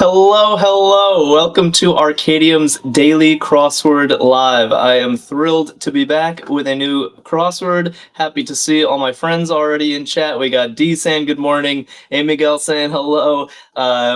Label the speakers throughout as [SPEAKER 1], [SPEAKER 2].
[SPEAKER 1] Hello, hello. Welcome to Arkadium's Daily Crossword Live. I am thrilled to be back with a new crossword. Happy to see all my friends already in chat. We got D saying good morning, A Miguel saying hello.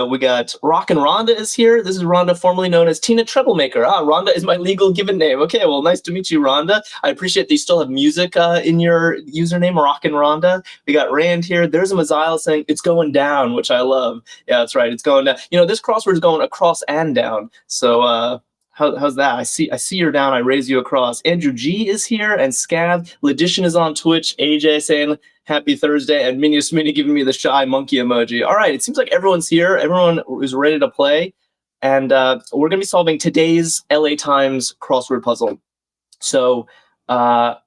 [SPEAKER 1] We got Rock and Rhonda is here. This is Rhonda, formerly known as Tina Troublemaker. Rhonda is my legal given name. Okay, well, nice to meet you, Rhonda. I appreciate that you still have music in your username, Rock and Rhonda. We got Rand here. There's a Mazial saying it's going down, which I love. Yeah, that's right. It's going down. You know, this crossword is going across and down. So how's that? I see you're down. I raise you across. Andrew G is here, and Scav. Ledition is on Twitch. AJ saying happy Thursday, and Minius Mini giving me the shy monkey emoji. All right, it seems like everyone's here. Everyone is ready to play, and we're gonna be solving today's LA Times crossword puzzle. So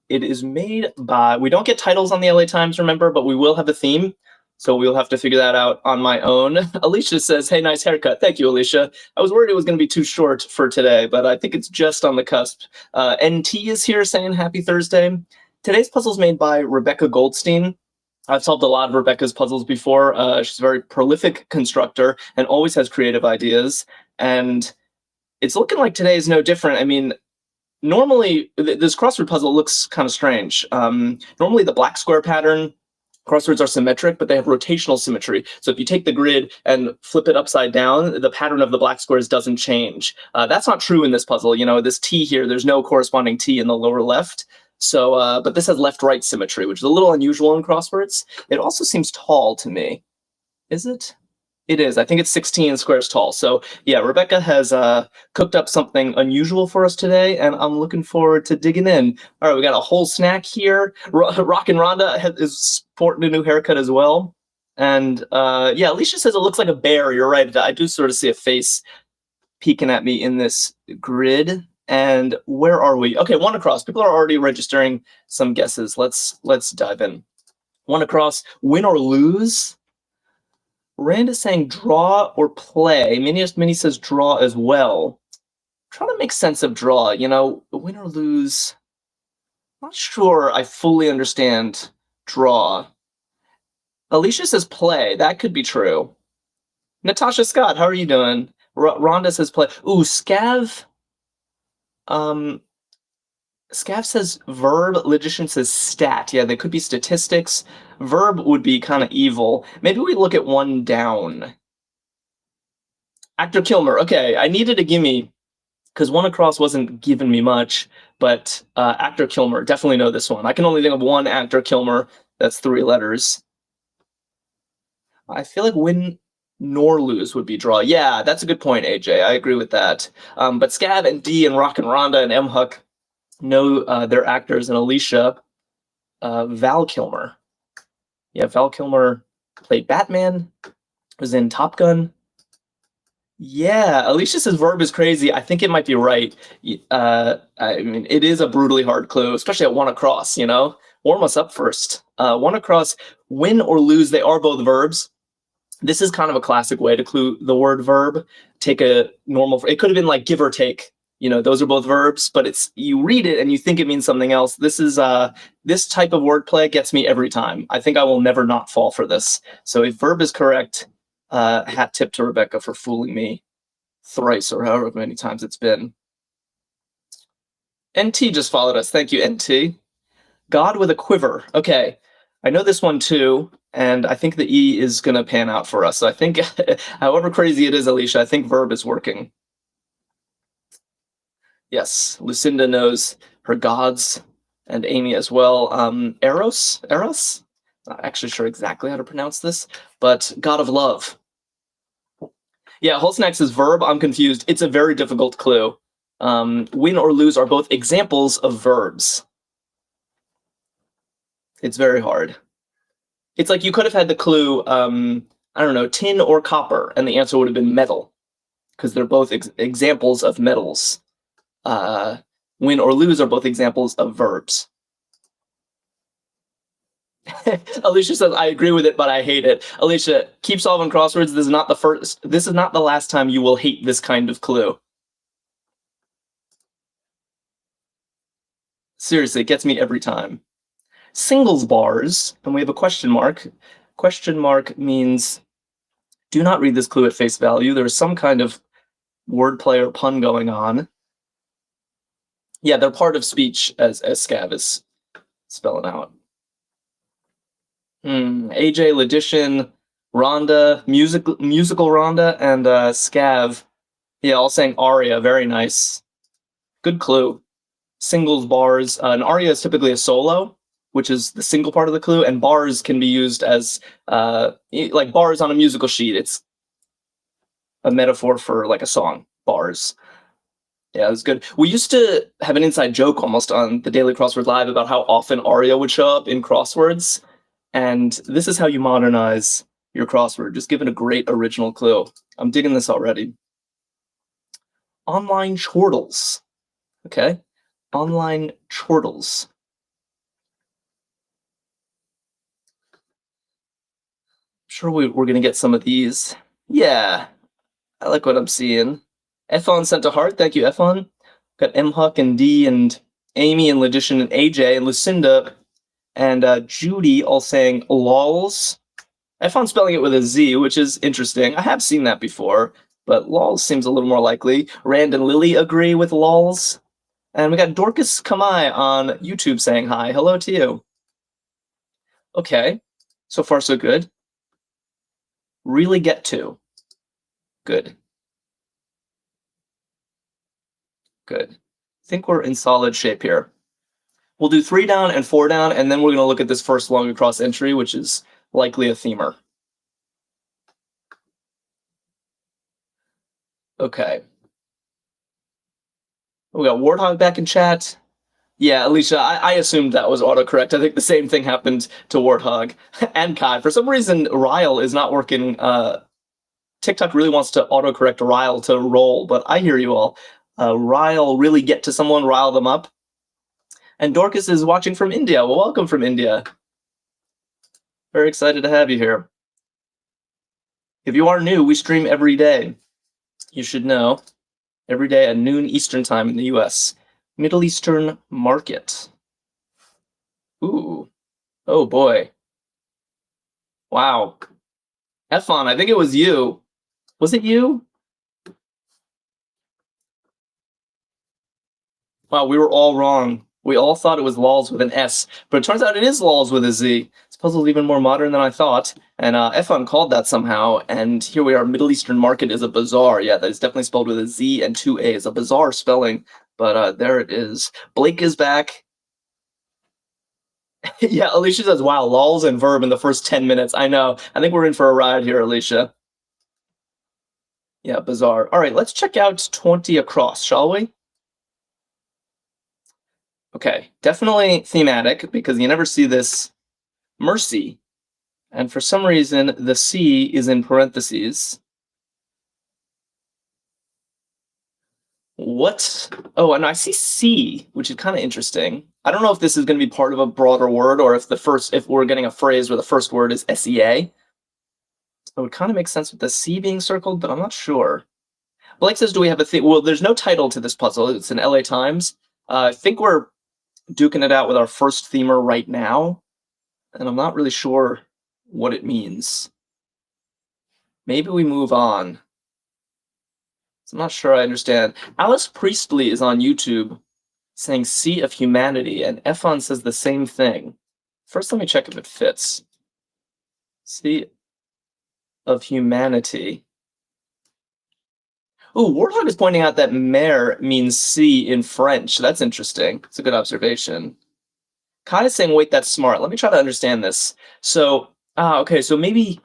[SPEAKER 1] it is made by. We don't get titles on the LA Times, remember, but we will have a theme. So we'll have to figure that out on my own. Alicia says, hey, nice haircut. Thank you, Alicia. I was worried it was going to be too short for today, but I think it's just on the cusp. NT is here saying happy Thursday. Today's puzzle is made by Rebecca Goldstein. I've solved a lot of Rebecca's puzzles before. She's a very prolific constructor and always has creative ideas. And it's looking like today is no different. I mean, normally, this crossword puzzle looks kind of strange. Normally, the black square pattern crosswords are symmetric, but they have rotational symmetry. So if you take the grid and flip it upside down, the pattern of the black squares doesn't change. That's not true in this puzzle. You know, this T here, there's no corresponding T in the lower left. So, but this has left-right symmetry, which is a little unusual in crosswords. It also seems tall to me. Is it? It is. I think it's 16 squares tall. So yeah, Rebecca has cooked up something unusual for us today, and I'm looking forward to digging in. All right, we got a whole snack here. Rock and Rhonda is sporting a new haircut as well. And yeah, Alicia says it looks like a bear. You're right. I do sort of see a face peeking at me in this grid. And where are we? Okay, one across. People are already registering some guesses. Let's dive in. One across. Win or lose? Rand is saying draw or play. Mini says draw as well. I'm trying to make sense of draw. You know, win or lose. Not sure I fully understand draw. Alicia says play. That could be true. Natasha Scott, how are you doing? Rhonda says play. Ooh, Scav. Scav says verb. Logician says stat. Yeah, they could be statistics. Verb would be kind of evil. Maybe we look at one down. Actor Kilmer. Okay, I needed a gimme because one across wasn't giving me much, but Actor Kilmer, definitely know this one. I can only think of one Actor Kilmer. That's 3 letters. I feel like win nor lose would be draw. Yeah, that's a good point, AJ. I agree with that. But Scav and D and Rock and Rhonda and M. Huck know their actors, and Alicia, Val Kilmer. Yeah, Val Kilmer played Batman, was in Top Gun. Yeah, Alicia says verb is crazy. I think it might be right. I mean, it is a brutally hard clue, especially at one across, you know? Warm us up first. One across, win or lose, they are both verbs. This is kind of a classic way to clue the word verb. Take a normal, it could have been like give or take. You know, those are both verbs, but it's you read it and you think it means something else. This is this type of wordplay gets me every time. I think I will never not fall for this. So if verb is correct, hat tip to Rebecca for fooling me thrice or however many times it's been. NT just followed us. Thank you, NT. God with a quiver. Okay, I know this one too, and I think the E is going to pan out for us. So I think, however crazy it is, Alicia, I think verb is working. Yes, Lucinda knows her gods, and Amy as well. Eros? Not actually sure exactly how to pronounce this, but god of love. Yeah, Holsnax is verb. I'm confused. It's a very difficult clue. Win or lose are both examples of verbs. It's very hard. It's like you could have had the clue, I don't know, tin or copper, and the answer would have been metal, because they're both examples of metals. Win or lose are both examples of verbs. Alicia says, I agree with it, but I hate it. Alicia, keep solving crosswords. This is not the last time you will hate this kind of clue. Seriously, it gets me every time. Singles bars, and we have a question mark. Question mark means Do not read this clue at face value. There's some kind of wordplay or pun going on. Yeah, they're part of speech, as Scav is spelling out. AJ, Ledition, Rhonda, musical Rhonda, and Scav. Yeah, all saying aria. Very nice. Good clue. Singles bars. An aria is typically a solo, which is the single part of the clue, and bars can be used as like bars on a musical sheet. It's a metaphor for like a song. Bars. Yeah, it was good. We used to have an inside joke almost on the Daily Crossword Live about how often aria would show up in crosswords, and this is how you modernize your crossword. Just give it a great original clue. I'm digging this already. Online chortles. Okay, online chortles. Sure, we're going to get some of these. Yeah, I like what I'm seeing. Efon sent a heart. Thank you, Efon. Got M Huck and D and Amy and Ledition and AJ and Lucinda and Judy all saying lols. Efon spelling it with a Z, which is interesting. I have seen that before, but lols seems a little more likely. Rand and Lily agree with lols. And we got Dorcas Kamai on YouTube saying hi. Hello to you. Okay, so far so good. Really get to. Good. Good. I think we're in solid shape here. We'll do 3 down and 4 down, and then we're going to look at this first long across entry, which is likely a themer. Okay. We got Warthog back in chat. Yeah, Alicia, I assumed that was autocorrect. I think the same thing happened to Warthog and Kai. For some reason, Ryle is not working. TikTok really wants to autocorrect Ryle to roll, but I hear you all. Ryle, really get to someone, rile them up. And Dorcas is watching from India. Well, welcome from India. Very excited to have you here. If you are new, we stream every day. You should know. Every day at noon Eastern time in the US. Middle Eastern market. Ooh. Oh boy. Wow. Efon, I think it was you. Was it you? Wow, we were all wrong. We all thought it was lols with an S, but it turns out it is lols with a Z. This puzzle's even more modern than I thought, and Efon called that somehow, and here we are. Middle Eastern market is a bazaar. Yeah, that is definitely spelled with a Z and 2 A's. A bizarre spelling, but there it is. Blake is back. Yeah, Alicia says, wow, lols and verb in the first 10 minutes. I know. I think we're in for a ride here, Alicia. Yeah, bizarre. All right, let's check out 20 across, shall we? Okay, definitely thematic, because you never see this mercy. And for some reason, the C is in parentheses. What? Oh, and I see C, which is kind of interesting. I don't know if this is going to be part of a broader word, or if we're getting a phrase where the first word is SEA. So it kind of makes sense with the C being circled, but I'm not sure. Blake says, do we have a theme? Well, there's no title to this puzzle. It's in LA Times. I think we're duking it out with our first themer right now, and I'm not really sure what it means. Maybe we move on. I'm not sure I understand. Alice Priestley is on YouTube saying Sea of Humanity, and Efon says the same thing. First, let me check if it fits. Sea of Humanity. Oh, Warthog is pointing out that mer means sea in French. That's interesting. It's a good observation. Kai is saying, wait, that's smart. Let me try to understand this. So, okay, so maybe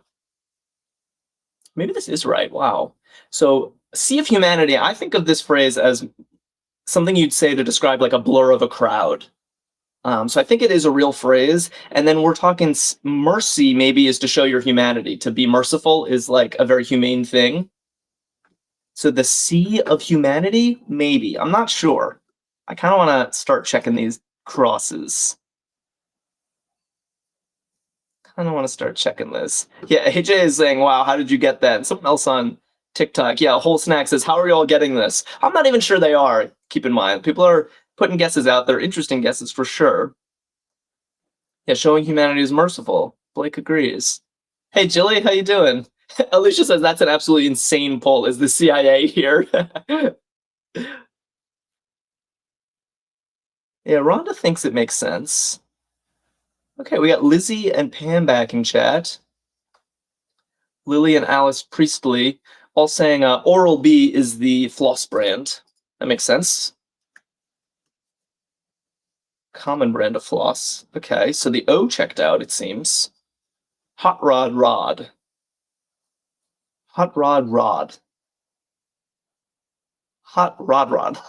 [SPEAKER 1] this is right. Wow. So, Sea of Humanity, I think of this phrase as something you'd say to describe like a blur of a crowd. So I think it is a real phrase. And then we're talking mercy maybe is to show your humanity. To be merciful is like a very humane thing. So the Sea of Humanity, maybe. I'm not sure. I kind of want to start checking these crosses. Kind of want to start checking this. Yeah, AJ is saying, wow, how did you get that? And someone else on TikTok, yeah, Whole Snack says, how are you all getting this? I'm not even sure they are, keep in mind. People are putting guesses out there, interesting guesses for sure. Yeah, showing humanity is merciful. Blake agrees. Hey, Jilly, how you doing? Alicia says that's an absolutely insane poll. Is the CIA here? Yeah, Rhonda thinks it makes sense. Okay, we got Lizzie and Pam back in chat. Lily and Alice Priestley all saying Oral-B is the floss brand. That makes sense. Common brand of floss. Okay, so the O checked out, it seems. Hot Rod Rod. Hot Rod Rod. Hot Rod Rod.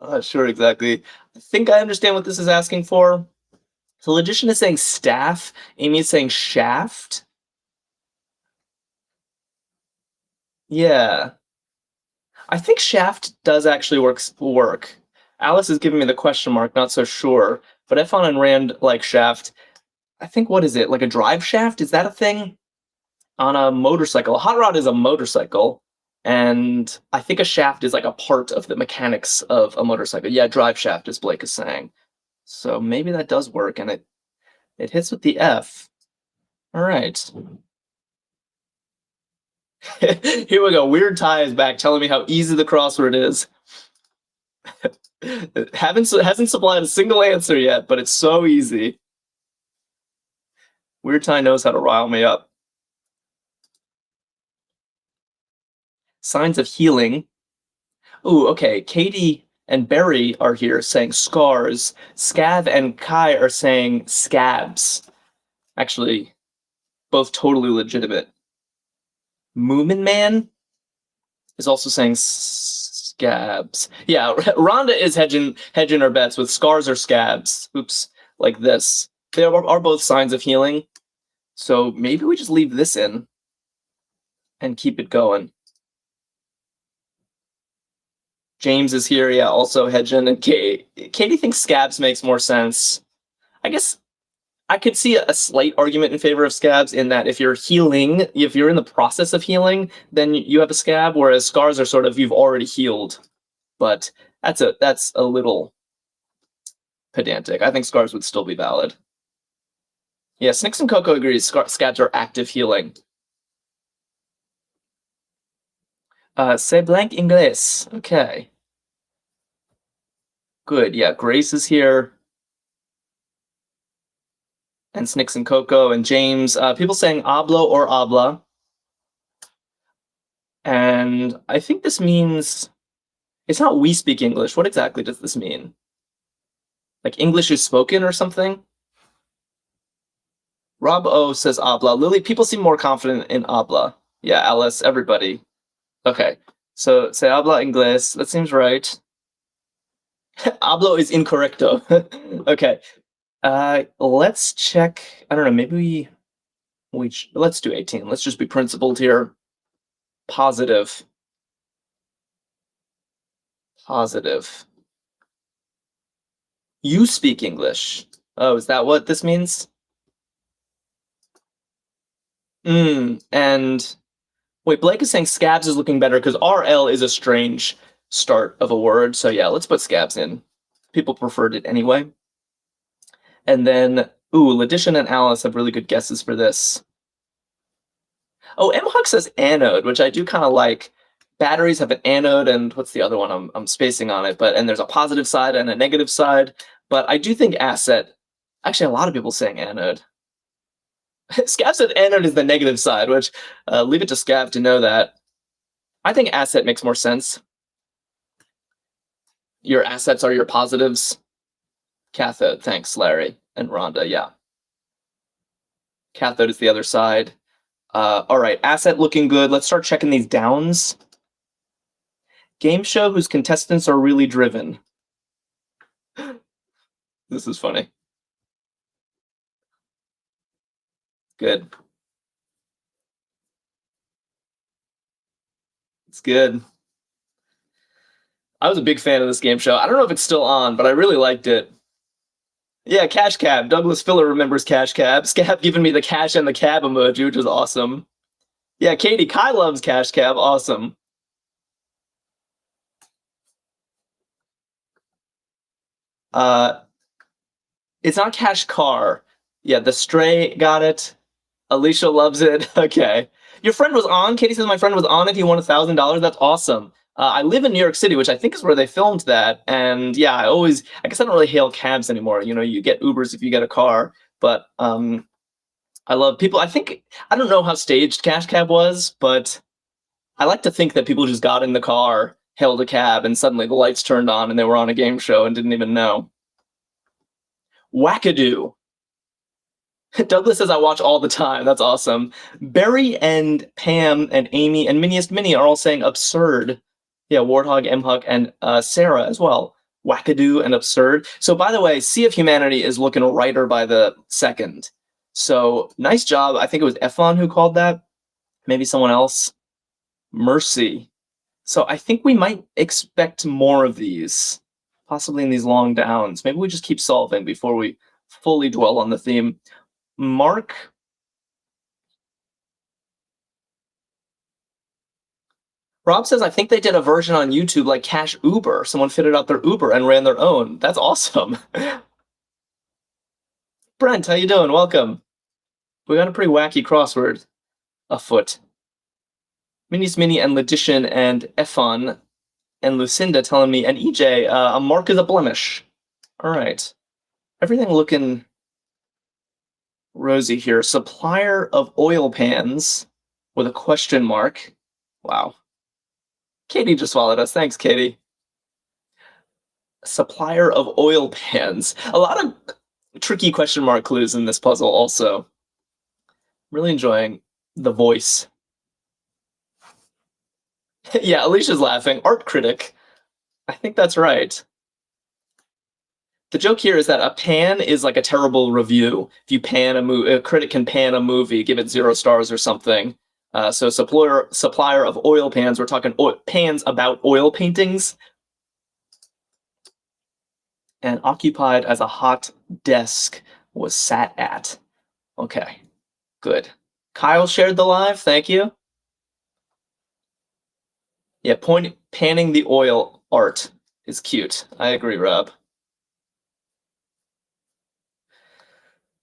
[SPEAKER 1] I'm not sure exactly. I think I understand what this is asking for. So Logician is saying staff. Amy is saying shaft. Yeah. I think shaft does actually work. Alice is giving me the question mark, not so sure. But Efon and Rand like shaft. I think, what is it? Like a drive shaft? Is that a thing? On a motorcycle. A hot rod is a motorcycle. And I think a shaft is like a part of the mechanics of a motorcycle. Yeah, drive shaft, as Blake is saying. So maybe that does work, and it hits with the F. All right. Here we go. Weird Tie is back telling me how easy the crossword is. Hasn't supplied a single answer yet, but it's so easy. Weird Tie knows how to rile me up. Signs of healing. Ooh, okay. Katie and Barry are here saying scars. Scav and Kai are saying scabs. Actually, both totally legitimate. Moomin Man is also saying scabs. Yeah, Rhonda is hedging her bets with scars or scabs. Oops, like this. They are both signs of healing. So maybe we just leave this in and keep it going. James is here, yeah, also hedging. And Katie thinks scabs makes more sense. I guess I could see a slight argument in favor of scabs in that if you're healing, if you're in the process of healing, then you have a scab, whereas scars are sort of you've already healed. But that's a little pedantic. I think scars would still be valid. Yeah, Snicks and Coco agrees scabs are active healing. C'est blank inglés. Okay. Good, yeah, Grace is here. And Snicks and Coco and James. People saying hablo or habla. And I think this means it's not we speak English. What exactly does this mean? Like English is spoken or something? Rob O says habla. Lily, people seem more confident in habla. Yeah, Alice, everybody. Okay, so se habla inglés. That seems right. Hablo is incorrecto. Okay, let's check. I don't know. Maybe let's do 18. Let's just be principled here. Positive. Positive. You speak English. Oh, is that what this means? And wait, Blake is saying scabs is looking better because RL is a strange start of a word. So yeah, let's put scabs in. People preferred it anyway. And then, Letitia and Alice have really good guesses for this. Oh, M-Hawk says anode, which I do kind of like. Batteries have an anode, and what's the other one? I'm spacing on it, and there's a positive side and a negative side. But I do think asset. Actually, a lot of people saying anode. Scav said anode is the negative side, which leave it to Scav to know that. I think asset makes more sense. Your assets are your positives. Cathode, thanks, Larry and Rhonda, yeah. Cathode is the other side. All right, asset looking good. Let's start checking these downs. Game show whose contestants are really driven. This is funny. Good. It's good. I was a big fan of this game show. I don't know if it's still on, but I really liked it. Yeah, Cash Cab. Douglas Filler remembers Cash Cab. Scab giving me the cash and the cab emoji, which was awesome. Yeah, Katie, Kai loves Cash Cab. Awesome. It's not Cash Car. Yeah, the Stray got it. Alicia loves it. Okay. Your friend was on. Katie says my friend was on it. He won $1,000. That's awesome. I live in New York City, which I think is where they filmed that. And yeah, I guess I don't really hail cabs anymore. You get Ubers if you get a car. But I love people. I don't know how staged Cash Cab was, but I like to think that people just got in the car, hailed a cab, and suddenly the lights turned on and they were on a game show and didn't even know. Wackadoo. Douglas says I watch all the time. That's awesome. Barry and Pam and Amy and Miniest Minnie are all saying absurd. Yeah, Warthog, Mhuck, and Sarah as well. Wackadoo and absurd. So by the way, Sea of Humanity is looking righter by the second. So nice job. I think it was Efon who called that. Maybe someone else. Mercy. So I think we might expect more of these, possibly in these long downs. Maybe we just keep solving before we fully dwell on the theme. Mark. Rob says, I think they did a version on YouTube like Cash Uber. Someone fitted out their Uber and ran their own. That's awesome. Brent, how you doing? Welcome. We got a pretty wacky crossword afoot. Minis Mini and Logician and Efon and Lucinda telling me, and EJ, a mark is a blemish. All right. Everything looking rosy here. Supplier of oil pans with a question mark. Wow. Katie just followed us. Thanks, Katie. Supplier of oil pans. A lot of tricky question mark clues in this puzzle also. Really enjoying the voice. Yeah, Alicia's laughing. Art critic. I think that's right. The joke here is that a pan is like a terrible review. If you pan a critic can pan a movie, give it 0 stars or something. So supplier of oil pans, we're talking pans about oil paintings. And occupied as a hot desk was sat at. Okay, good. Kyle shared the live, thank you. Yeah, panning the oil art is cute. I agree, Rob.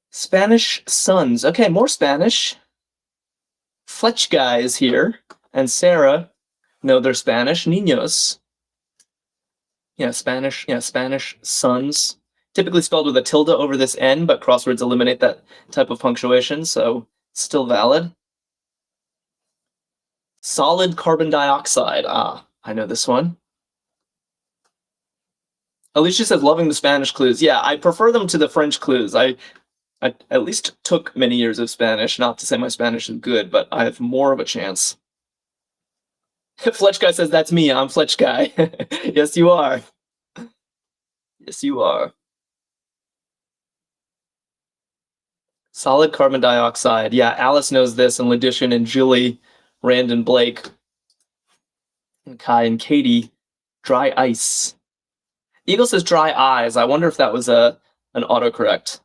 [SPEAKER 1] Spanish sons. Okay, more Spanish. Fletch guy is here, and Sarah. No, they're Spanish. Niños. Yeah, Spanish. Yeah, Spanish sons. Typically spelled with a tilde over this N, but crosswords eliminate that type of punctuation, so still valid. Solid carbon dioxide. Ah, I know this one. Alicia says, loving the Spanish clues. Yeah, I prefer them to the French clues. I at least took many years of Spanish. Not to say my Spanish is good, but I have more of a chance. Fletch Guy says, that's me. I'm Fletch Guy. Yes, you are. Yes, you are. Solid carbon dioxide. Yeah, Alice knows this, and Ledition and Julie, Rand and Blake, and Kai and Katie. Dry ice. Eagle says dry eyes. I wonder if that was an autocorrect.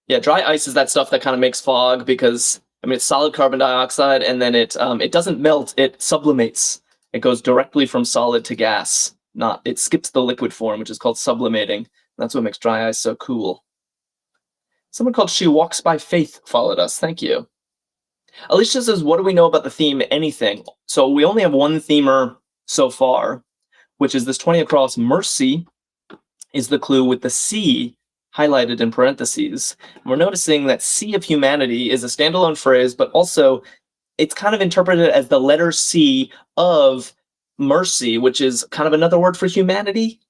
[SPEAKER 1] Yeah, dry ice is that stuff that kind of makes fog because, I mean, it's solid carbon dioxide, and then it doesn't melt, it sublimates. It goes directly from solid to gas. It skips the liquid form, which is called sublimating. That's what makes dry ice so cool. Someone called She Walks by Faith followed us. Thank you. Alicia says, what do we know about the theme? Anything. So we only have one themer so far, which is this 20 across. Mercy is the clue with the C highlighted in parentheses. And we're noticing that Sea of Humanity is a standalone phrase, but also it's kind of interpreted as the letter C of mercy, which is kind of another word for humanity.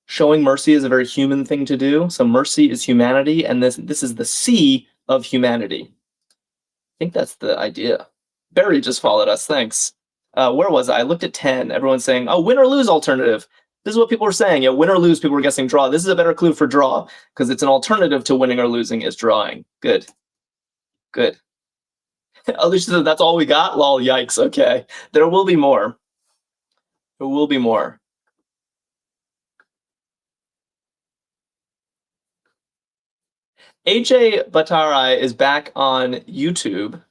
[SPEAKER 1] Showing mercy is a very human thing to do. So mercy is humanity, and this is the C of humanity. I think that's the idea. Barry just followed us, thanks. Where was I? I looked at 10. Everyone's saying, oh, win or lose alternative. This is what people were saying. Yeah, win or lose, people were guessing draw. This is a better clue for draw, because it's an alternative to winning or losing is drawing. Good. Good. Alicia said, that's all we got? Lol, yikes, okay. There will be more. There will be more. AJ Batarai is back on YouTube,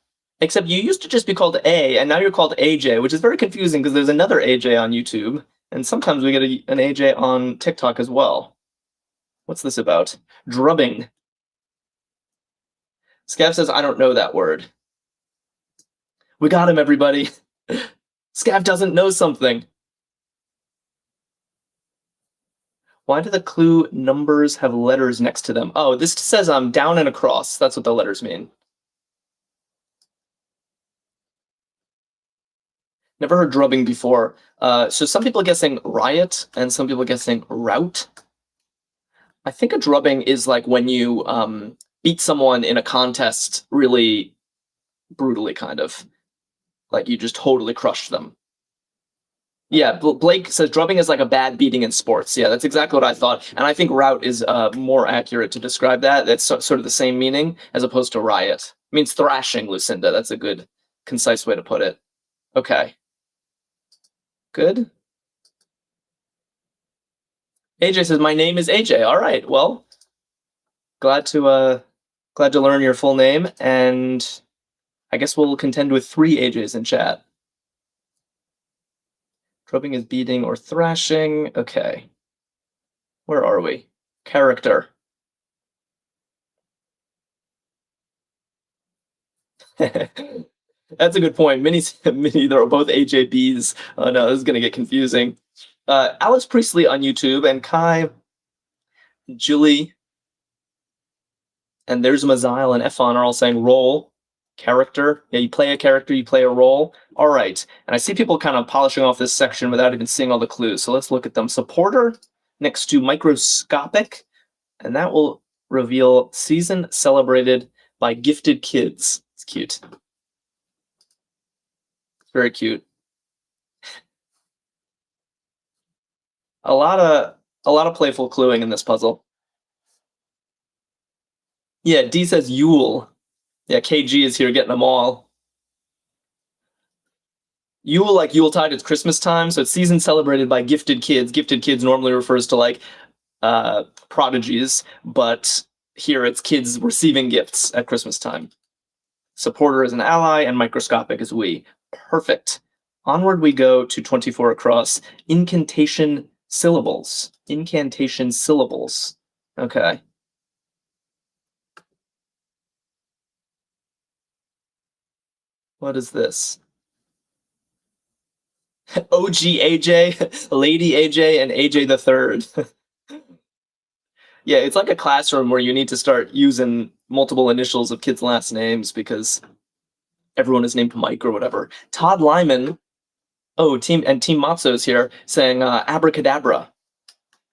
[SPEAKER 1] except you used to just be called A, and now you're called AJ, which is very confusing because there's another AJ on YouTube, and sometimes we get an AJ on TikTok as well. What's this about? Drubbing. Scav says, I don't know that word. We got him, everybody. Scav doesn't know something. Why do the clue numbers have letters next to them? Oh, this says down and across. That's what the letters mean. Never heard drubbing before. So some people are guessing riot, and some people are guessing rout. I think a drubbing is like when you beat someone in a contest really brutally, kind of. Like you just totally crushed them. Yeah, Blake says drubbing is like a bad beating in sports. Yeah, that's exactly what I thought. And I think rout is more accurate to describe that. That's sort of the same meaning as opposed to riot. It means thrashing, Lucinda. That's a good, concise way to put it. Okay. Good. AJ says, my name is AJ. All right, well, glad to learn your full name, and I guess we'll contend with 3 AJs in chat. Drubbing is beating or thrashing. Okay. Where are we? Character. That's a good point. Mini, they're both AJBs. Oh no, this is gonna get confusing. Alex Priestley on YouTube and Kai, Julie, and there's Mazial and Efon are all saying role, character. Yeah, you play a character, you play a role. All right. And I see people kind of polishing off this section without even seeing all the clues. So let's look at them. Supporter next to microscopic, and that will reveal season celebrated by gifted kids. It's cute. Very cute. A lot of playful cluing in this puzzle. Yeah, D says Yule. Yeah, KG is here getting them all. Yule, like Yuletide, it's Christmas time, so it's season celebrated by gifted kids. Gifted kids normally refers to like prodigies, but here it's kids receiving gifts at Christmas time. Supporter is an ally, and microscopic is we. Perfect. Onward we go to 24 across. Incantation syllables. Incantation syllables. Okay. What is this? OG AJ, Lady AJ, and AJ the Third. Yeah, it's like a classroom where you need to start using multiple initials of kids' last names because everyone is named Mike or whatever. Todd Lyman, Team Matzo's here saying abracadabra.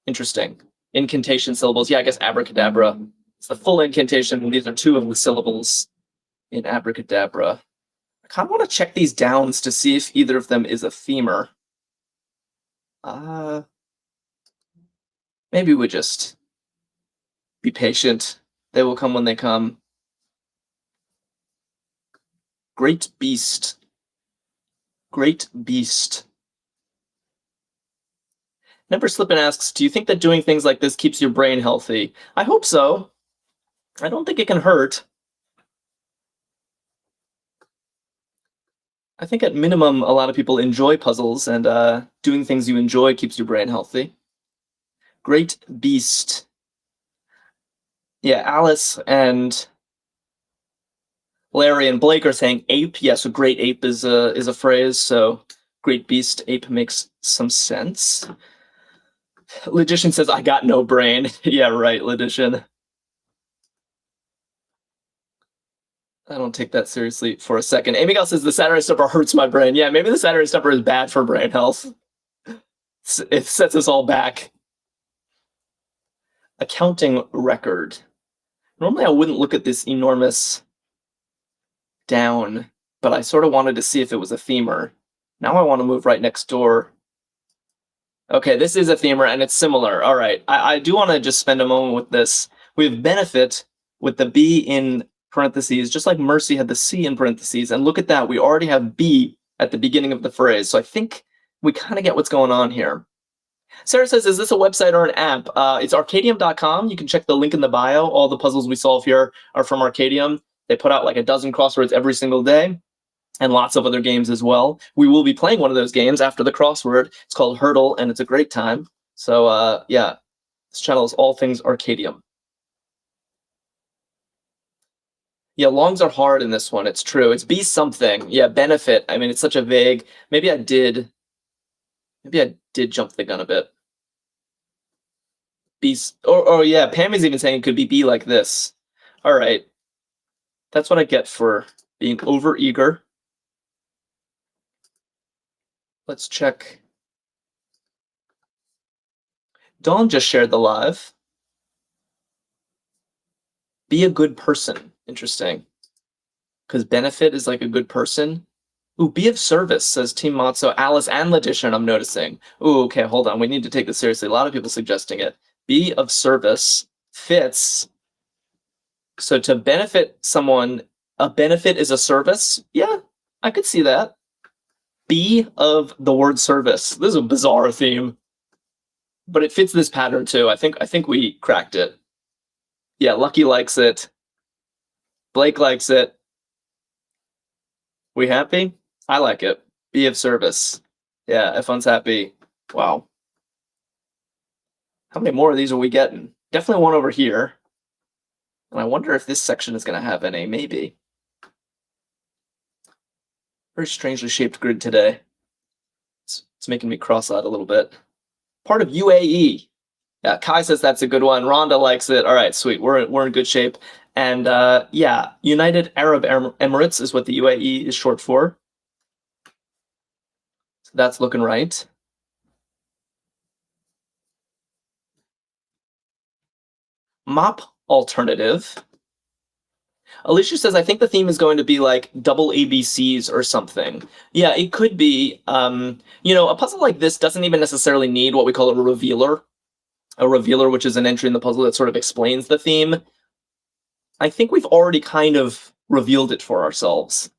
[SPEAKER 1] Interesting. Incantation syllables. Yeah, I guess abracadabra. It's the full incantation. These are 2 of the syllables in abracadabra. I kind of want to check these downs to see if either of them is a femur. Maybe we just be patient. They will come when they come. Great beast. Great beast. Never Slippin' asks, do you think that doing things like this keeps your brain healthy? I hope so. I don't think it can hurt. I think at minimum, a lot of people enjoy puzzles, and doing things you enjoy keeps your brain healthy. Great beast. Yeah, Alice and Larry and Blake are saying ape. Yeah, so great ape is a phrase, so great beast, ape makes some sense. Logician says, I got no brain. Yeah, right, Logician. I don't take that seriously for a second. Amy Gal says the Saturday Stepper hurts my brain. Yeah, maybe the Saturday Stepper is bad for brain health. It sets us all back. Accounting record. Normally I wouldn't look at this enormous down, but I sort of wanted to see if it was a femur. Now I want to move right next door. Okay, this is a femur and it's similar. All right, I do want to just spend a moment with this. We have benefit with the B in parentheses, just like Mercy had the C in parentheses. And look at that, we already have B at the beginning of the phrase. So I think we kind of get what's going on here. Sarah says, is this a website or an app? It's Arkadium.com. You can check the link in the bio. All the puzzles we solve here are from Arkadium. They put out like a dozen crosswords every single day and lots of other games as well. We will be playing one of those games after the crossword. It's called Hurdle, and it's a great time. So yeah, This channel is all things Arkadium. Yeah, longs are hard in this one. It's true. It's be something. Yeah, benefit. I mean, it's such a vague. Maybe I did jump the gun a bit. Be or yeah, Pammy's even saying it could be like this. All right. That's what I get for being overeager. Let's check. Dawn just shared the live. Be a good person. Interesting. Because benefit is like a good person. Ooh, be of service, says Team Matzo, Alice, and Letitia, I'm noticing. Ooh, okay, hold on. We need to take this seriously. A lot of people suggesting it. Be of service fits. So to benefit someone, a benefit is a service? Yeah, I could see that. Be of the word service. This is a bizarre theme. But it fits this pattern too. I think we cracked it. Yeah, Lucky likes it. Blake likes it. We happy? I like it. Be of service. Yeah, F1's happy. Wow. How many more of these are we getting? Definitely one over here. And I wonder if this section is going to have any. Maybe. Very strangely shaped grid today. It's making me cross-eyed a little bit. Part of UAE. Yeah, Kai says that's a good one. Rhonda likes it. All right, sweet. We're in good shape. And yeah, United Arab Emirates is what the UAE is short for. So that's looking right. Mop alternative. Alicia says, I think the theme is going to be like double ABCs or something. Yeah, it could be. A puzzle like this doesn't even necessarily need what we call a revealer. A revealer, which is an entry in the puzzle that sort of explains the theme. I think we've already kind of revealed it for ourselves.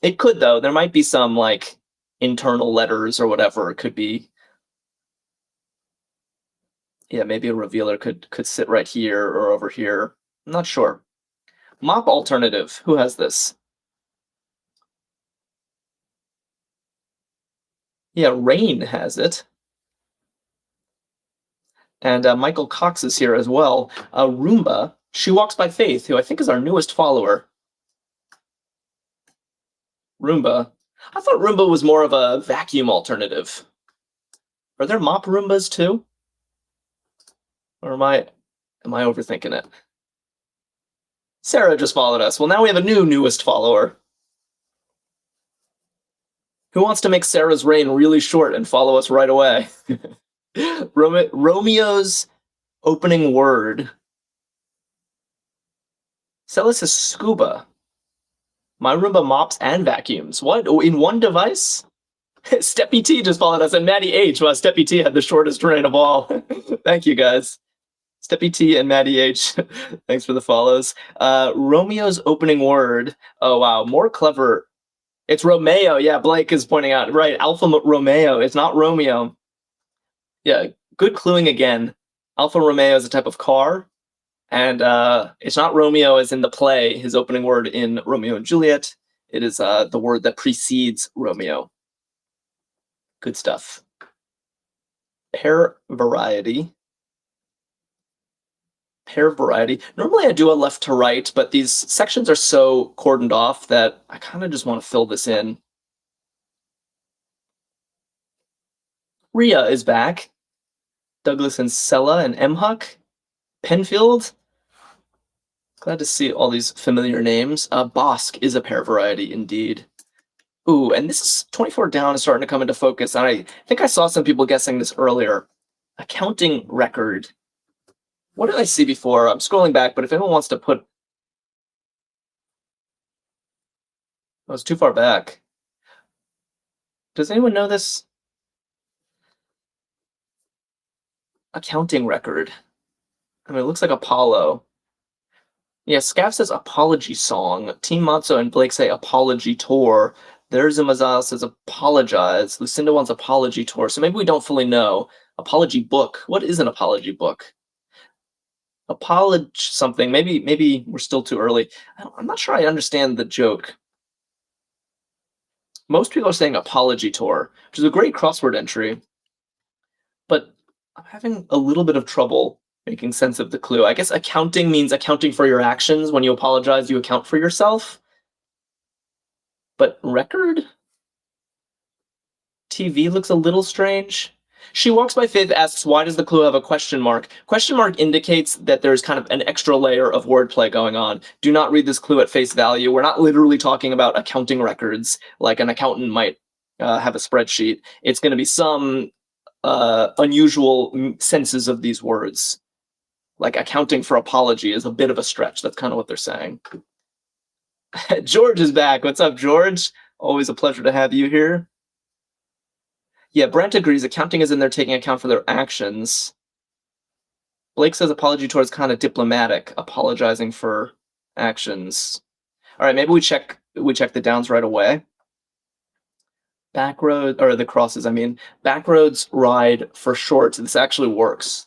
[SPEAKER 1] It could, though. There might be some, like, internal letters or whatever. It could be. Yeah, maybe a revealer could sit right here or over here. I'm not sure. Mop alternative. Who has this? Yeah, Rain has it. And Michael Cox is here as well. Roomba, She Walks by Faith, who I think is our newest follower. Roomba. I thought Roomba was more of a vacuum alternative. Are there mop Roombas too? Or am I overthinking it? Sarah just followed us. Well, now we have a newest follower. Who wants to make Sarah's reign really short and follow us right away? Romeo's opening word. Celis is scuba. My Roomba mops and vacuums. What? In one device? Steppy T just followed us, and Maddie H. Well, Steppy T had the shortest reign of all. Thank you, guys. Steppy T and Maddie H. Thanks for the follows. Romeo's opening word. Oh, wow. More clever. It's Romeo. Yeah, Blake is pointing out. Right, Alpha Romeo. It's not Romeo. Yeah, good cluing again. Alfa Romeo is a type of car. And it's not Romeo as in the play, his opening word in Romeo and Juliet. It is the word that precedes Romeo. Good stuff. Pair variety. Pair variety. Normally I do a left to right, but these sections are so cordoned off that I kind of just want to fill this in. Rhea is back. Douglas and Sella and Mhuck. Penfield. Glad to see all these familiar names. Bosk is a pair variety indeed. Ooh, and this is 24 down is starting to come into focus. And I think I saw some people guessing this earlier. Accounting record. What did I see before? I'm scrolling back, but if anyone wants to put... I was too far back. Does anyone know this? Accounting record. I mean, it looks like Apollo. Yeah, Scav says apology song. Team Matzo and Blake say apology tour. There's a Mazal says apologize. Lucinda wants apology tour. So maybe we don't fully know. Apology book. What is an apology book? Apology something. Maybe we're still too early. I'm not sure I understand the joke. Most people are saying apology tour, which is a great crossword entry. But I'm having a little bit of trouble making sense of the clue. I guess accounting means accounting for your actions. When you apologize, you account for yourself. But record? TV looks a little strange. She walks by Faith asks, why does the clue have a question mark? Question mark indicates that there's kind of an extra layer of wordplay going on. Do not read this clue at face value. We're not literally talking about accounting records like an accountant might have a spreadsheet. It's going to be some unusual senses of these words. Like accounting for apology is a bit of a stretch. That's kind of what they're saying. George is back. What's up, George? Always a pleasure to have you here. Yeah, Brent agrees. Accounting is in there taking account for their actions. Blake says apology tour is kind of diplomatic, apologizing for actions. All right, maybe we check the downs right away. Backroad, or the crosses, I mean. Backroads ride for short. This actually works.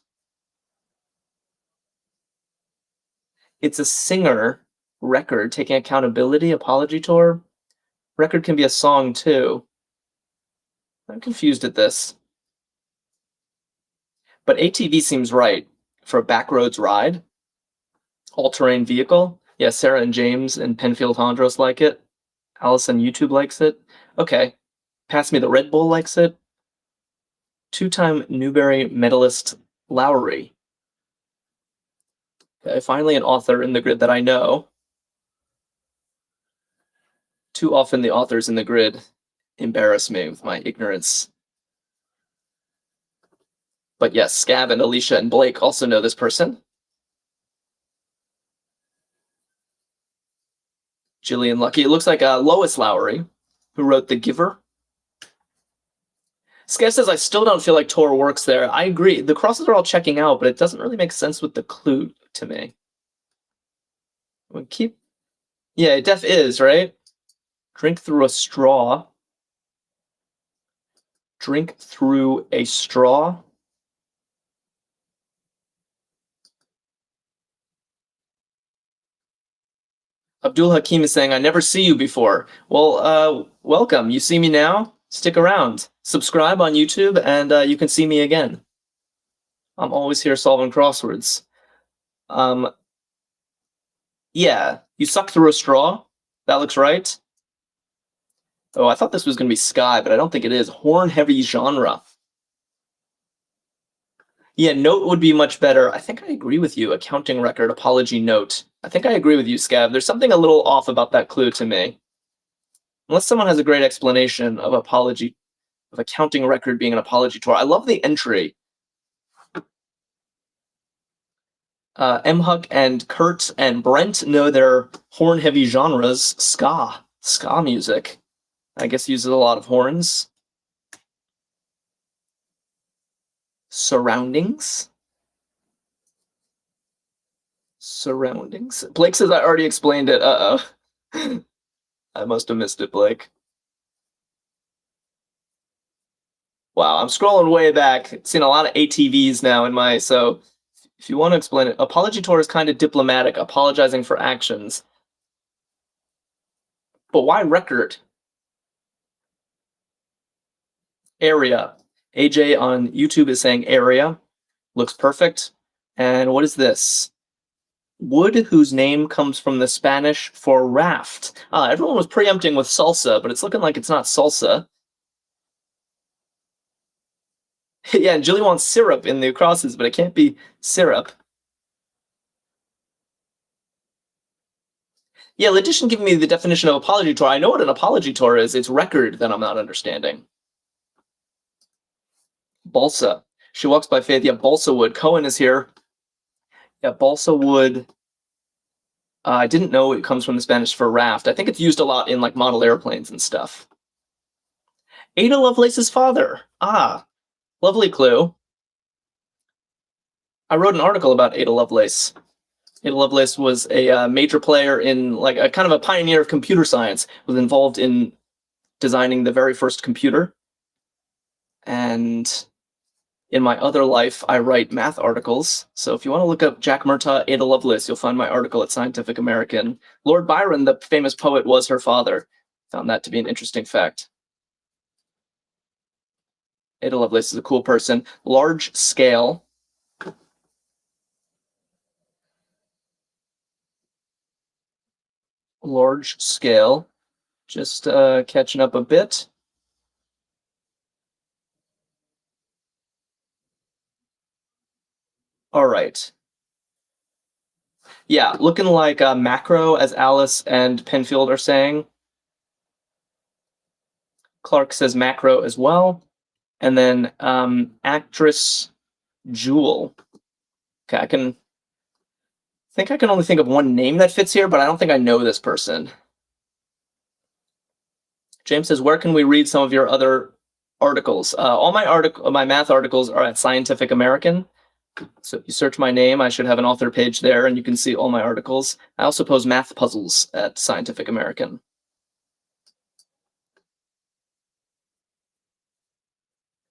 [SPEAKER 1] It's a singer record taking accountability, apology tour. Record can be a song too. I'm confused at this. But ATV seems right for a backroads ride. All-terrain vehicle. Yeah, Sarah and James and Penfield Hondros like it. Allison YouTube likes it. Okay. Pass Me the Red Bull likes it. Two-time Newbery medalist Lowry. Okay, finally an author in the grid that I know. Too often the authors in the grid embarrass me with my ignorance. But yes, Scab and Alicia and Blake also know this person. Jillian Lucky. It looks like Lois Lowry, who wrote The Giver. Scab says, I still don't feel like Tor works there. I agree. The crosses are all checking out, but it doesn't really make sense with the clue to me. We'll keep... Yeah, it def is, right? Drink through a straw. Drink through a straw. Abdul Hakim is saying, I never see you before. Well, welcome. You see me now? Stick around. Subscribe on YouTube, and you can see me again. I'm always here solving crosswords. Yeah, you suck through a straw. That looks right. Oh, I thought this was going to be Sky, but I don't think it is. Horn-heavy genre. Yeah, note would be much better. I think I agree with you. Accounting record, apology note. I think I agree with you, Scav. There's something a little off about that clue to me. Unless someone has a great explanation of accounting record being an apology tour. I love the entry. M-Huck and Kurt and Brent know their horn-heavy genres. Ska music. I guess uses a lot of horns. Surroundings. Blake says I already explained it. Uh-oh. I must have missed it, Blake. Wow, I'm scrolling way back. Seen a lot of ATVs now in my... So if you want to explain it, apology tour is kind of diplomatic, apologizing for actions. But why record? Area. AJ on YouTube is saying area. Looks perfect. And what is this? Wood whose name comes from the Spanish for raft. Everyone was preempting with salsa, but it's looking like it's not salsa. Yeah, and Jilly wants syrup in the crosses, but it can't be syrup. Yeah, Letition giving me the definition of apology tour. I know what an apology tour is. It's record that I'm not understanding. Balsa. She walks by Faith. Yeah, balsa wood. Cohen is here. Yeah, balsa wood. I didn't know it comes from the Spanish for raft. I think it's used a lot in like model airplanes and stuff. Ada Lovelace's father. Lovely clue. I wrote an article about Ada Lovelace. Ada Lovelace was a major player in like a kind of a pioneer of computer science, was involved in designing the very first computer. And in my other life, I write math articles. So if you want to look up Jack Murtaugh, Ada Lovelace, you'll find my article at Scientific American. Lord Byron, the famous poet, was her father. Found that to be an interesting fact. Ada Lovelace is a cool person. Large scale. Large scale. Just catching up a bit. All right. Yeah, looking like macro, as Alice and Penfield are saying. Clark says macro as well. And then actress Jewel. Okay, I think I can only think of one name that fits here, but I don't think I know this person. James says, where can we read some of your other articles? All my math articles are at Scientific American. So if you search my name, I should have an author page there, and you can see all my articles. I also pose math puzzles at Scientific American.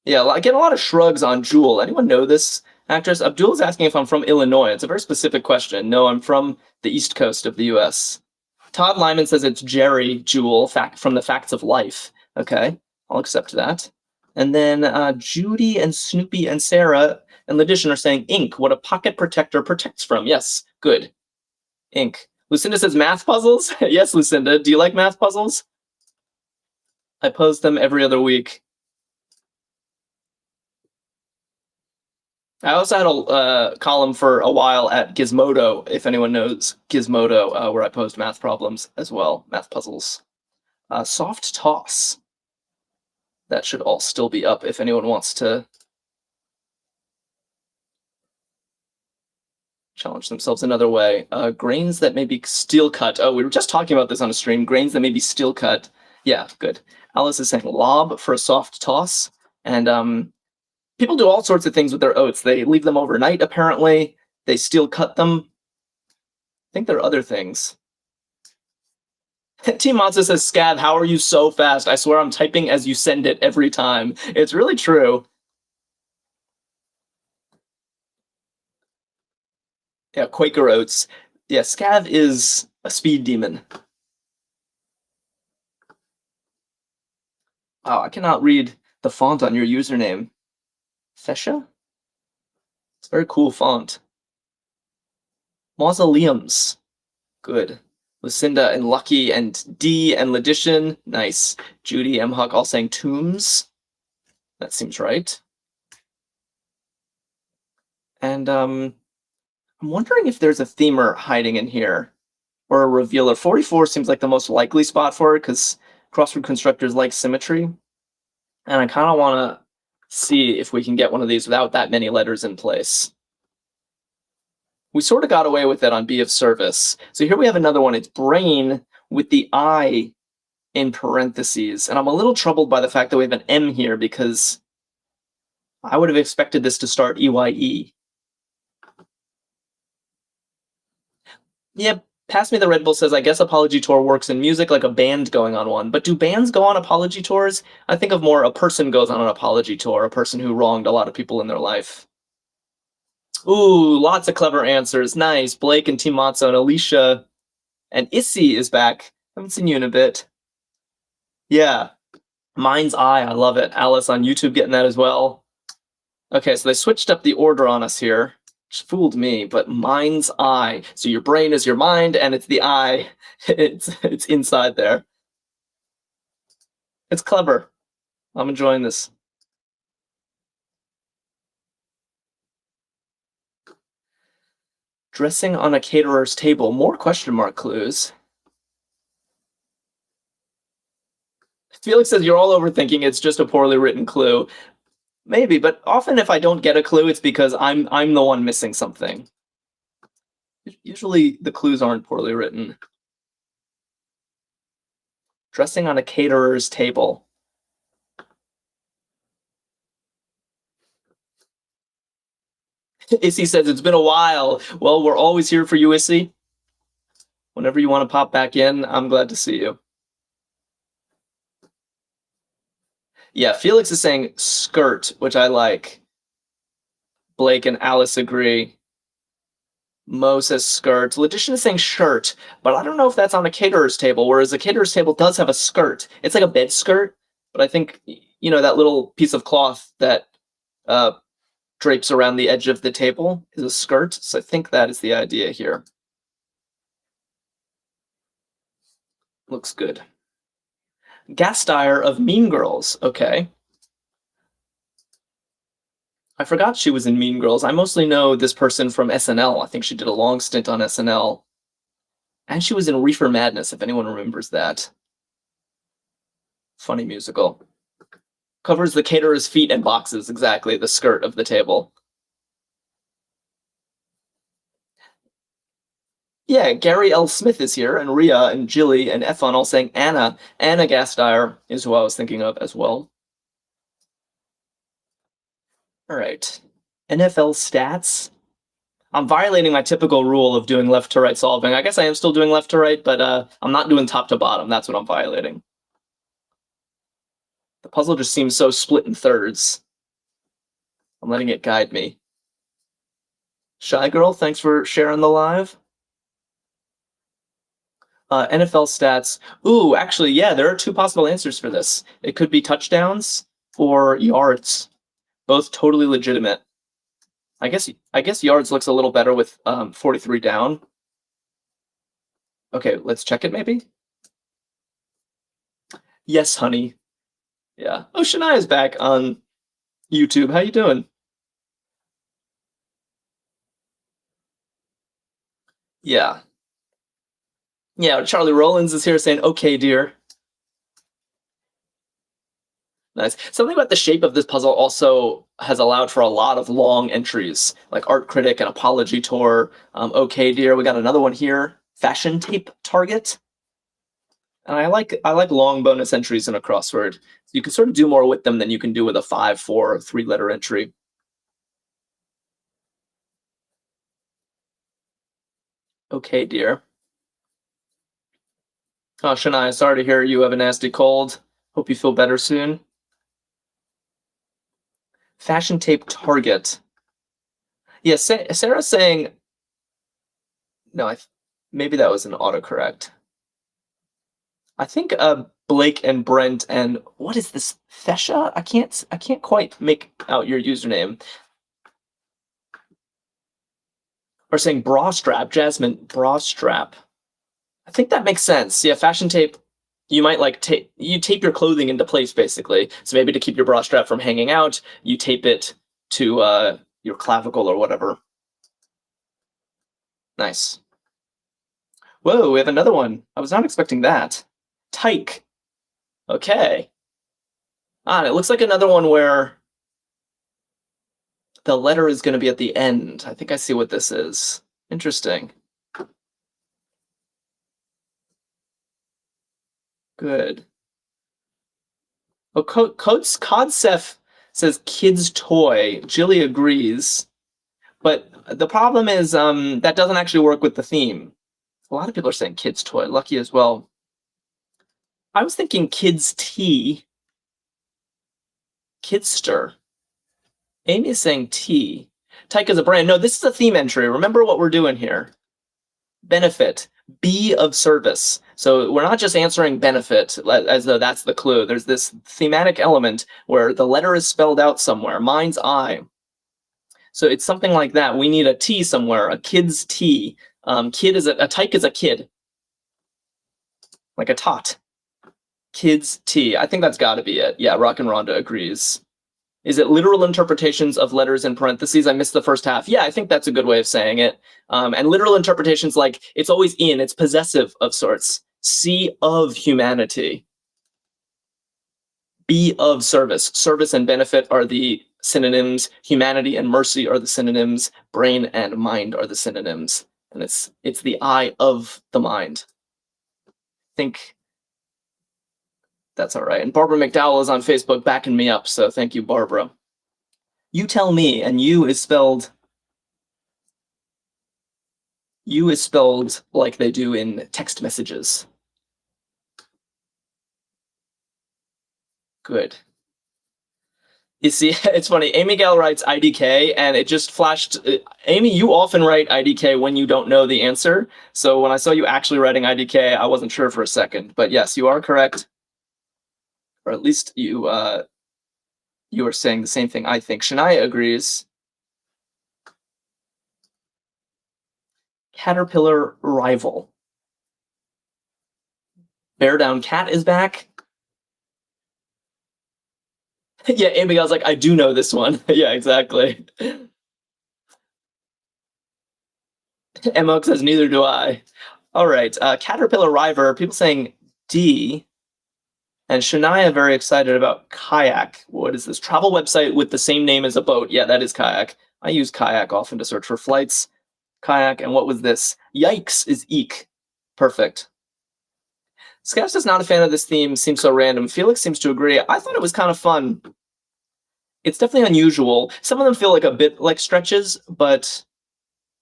[SPEAKER 1] Yeah, I get a lot of shrugs on Jewel. Anyone know this actress? Abdul's asking if I'm from Illinois. It's a very specific question. No, I'm from the East Coast of the U.S. Todd Lyman says it's Jerry Jewel from the Facts of Life. Okay, I'll accept that. And then Judy and Snoopy and Sarah and Ledition are saying ink, what a pocket protector protects from. Yes, good. Ink. Lucinda says math puzzles. Yes, Lucinda. Do you like math puzzles? I pose them every other week. I also had a column for a while at Gizmodo, if anyone knows Gizmodo, where I posed math problems as well, math puzzles. Soft Toss. That should all still be up if anyone wants to challenge themselves another way. Grains that may be steel cut. Oh, we were just talking about this on a stream. Grains that may be steel cut. Yeah, good. Alice is saying lob for a soft toss. And people do all sorts of things with their oats. They leave them overnight, apparently. They steel cut them. I think there are other things. Team Matza says, Scav, how are you so fast? I swear I'm typing as you send it every time. It's really true. Yeah, Quaker Oats. Yeah, Scav is a speed demon. Oh, I cannot read the font on your username. Fesha? It's a very cool font. Mausoleums. Good. Lucinda and Lucky and D and Ledition. Nice. Judy, M. Huck all saying tombs. That seems right. And I'm wondering if there's a themer hiding in here or a revealer. 44 seems like the most likely spot for it because crossword constructors like symmetry. And I kind of want to see if we can get one of these without that many letters in place. We sort of got away with it on B of service. So here we have another one. It's brain with the I in parentheses. And I'm a little troubled by the fact that we have an M here because I would have expected this to start EYE. Yeah, Pass Me the Red Bull says, I guess Apology Tour works in music like a band going on one. But do bands go on apology tours? I think of more a person goes on an apology tour, a person who wronged a lot of people in their life. Ooh, lots of clever answers. Nice. Blake and Team Matzo and Alicia. And Issy is back. Haven't seen you in a bit. Yeah. Mind's Eye. I love it. Alice on YouTube getting that as well. Okay, so they switched up the order on us here. Which fooled me, but mind's eye. So your brain is your mind, and it's the eye. It's inside there. It's clever. I'm enjoying this. Dressing on a caterer's table. More question mark clues. Felix says you're all overthinking. It's just a poorly written clue. Maybe, but often if I don't get a clue, it's because I'm the one missing something. Usually the clues aren't poorly written. Dressing on a caterer's table. Issy says it's been a while. Well, we're always here for you, Issy. Whenever you want to pop back in, I'm glad to see you. Yeah, Felix is saying skirt, which I like. Blake and Alice agree. Mo says skirt. Ledition is saying shirt, but I don't know if that's on a caterer's table, whereas a caterer's table does have a skirt. It's like a bed skirt, but I think you know, that little piece of cloth that drapes around the edge of the table is a skirt. So I think that is the idea here. Looks good. Gasteyer of Mean Girls. Okay. I forgot she was in Mean Girls. I mostly know this person from SNL. I think she did a long stint on SNL. And she was in Reefer Madness, if anyone remembers that. Funny musical. Covers the caterer's feet and boxes, exactly, the skirt of the table. Yeah, Gary L. Smith is here, and Rhea and Jilly and Efon all saying Anna. Anna Gasteyer is who I was thinking of as well. All right. NFL stats. I'm violating my typical rule of doing left to right solving. I guess I am still doing left to right, but I'm not doing top to bottom. That's what I'm violating. The puzzle just seems so split in thirds. I'm letting it guide me. Shy Girl, thanks for sharing the live. NFL stats. Ooh, actually, yeah, there are two possible answers for this. It could be touchdowns or yards. Both totally legitimate. I guess yards looks a little better with 43 down. Okay, let's check it maybe. Yes, honey. Yeah. Oh, Shania's back on YouTube. How you doing? Yeah. Yeah, Charlie Rollins is here saying, okay, dear. Nice. Something about the shape of this puzzle also has allowed for a lot of long entries, like Art Critic and Apology Tour. Okay, dear. We got another one here. Fashion Tape Target. And I like long bonus entries in a crossword. You can sort of do more with them than you can do with a 5, 4, 3-letter entry. Okay, dear. Oh, Shania, sorry to hear you have a nasty cold. Hope you feel better soon. Fashion Tape Target. Yes, yeah, Sarah's saying... No, maybe that was an autocorrect. I think Blake and Brent and what is this? Fesha? I can't quite make out your username. Or saying bra strap, Jasmine, bra strap. I think that makes sense. Yeah, fashion tape. You might like tape your clothing into place basically. So maybe to keep your bra strap from hanging out, you tape it to your clavicle or whatever. Nice. Whoa, we have another one. I was not expecting that. Tyke. Okay. And it looks like another one where the letter is going to be at the end. I think I see what this is. Interesting. Good. Oh, Codsef says kid's toy. Jilly agrees. But the problem is that doesn't actually work with the theme. A lot of people are saying kid's toy. Lucky as well. I was thinking kid's tea. Kidster. Amy is saying tea. Tyke is a brand. No, this is a theme entry. Remember what we're doing here. Benefit. Be of service. So we're not just answering benefit as though that's the clue. There's this thematic element where the letter is spelled out somewhere. Mind's eye. So it's something like that. We need a T somewhere, a kid's T. Kid is a tyke is a kid. Like a tot. Kid's T. I think that's got to be it. Yeah, Rock and Rhonda agrees. Is it literal interpretations of letters in parentheses? I missed the first half. Yeah, I think that's a good way of saying it. And literal interpretations, like it's always in, it's possessive of sorts. C of humanity. Be of service. Service and benefit are the synonyms. Humanity and mercy are the synonyms. Brain and mind are the synonyms. And it's the eye of the mind. I think that's all right. And Barbara McDowell is on Facebook backing me up, so thank you, Barbara. You tell me, and you is spelled like they do in text messages. Good. You see, it's funny. Amy Gal writes IDK, and it just flashed. Amy, you often write IDK when you don't know the answer. So when I saw you actually writing IDK, I wasn't sure for a second. But yes, you are correct. Or at least you You are saying the same thing, I think. Shania agrees. Caterpillar rival. Bear down cat is back. Yeah, Abigail's like, I do know this one. Yeah, exactly. Emma says, neither do I. All right, Caterpillar River, people saying D. And Shania very excited about kayak. What is this? Travel website with the same name as a boat. Yeah, that is kayak. I use kayak often to search for flights. Kayak, and what was this? Yikes is eek. Perfect. Scaps is not a fan of this theme, seems so random. Felix seems to agree. I thought it was kind of fun. It's definitely unusual. Some of them feel like a bit like stretches, but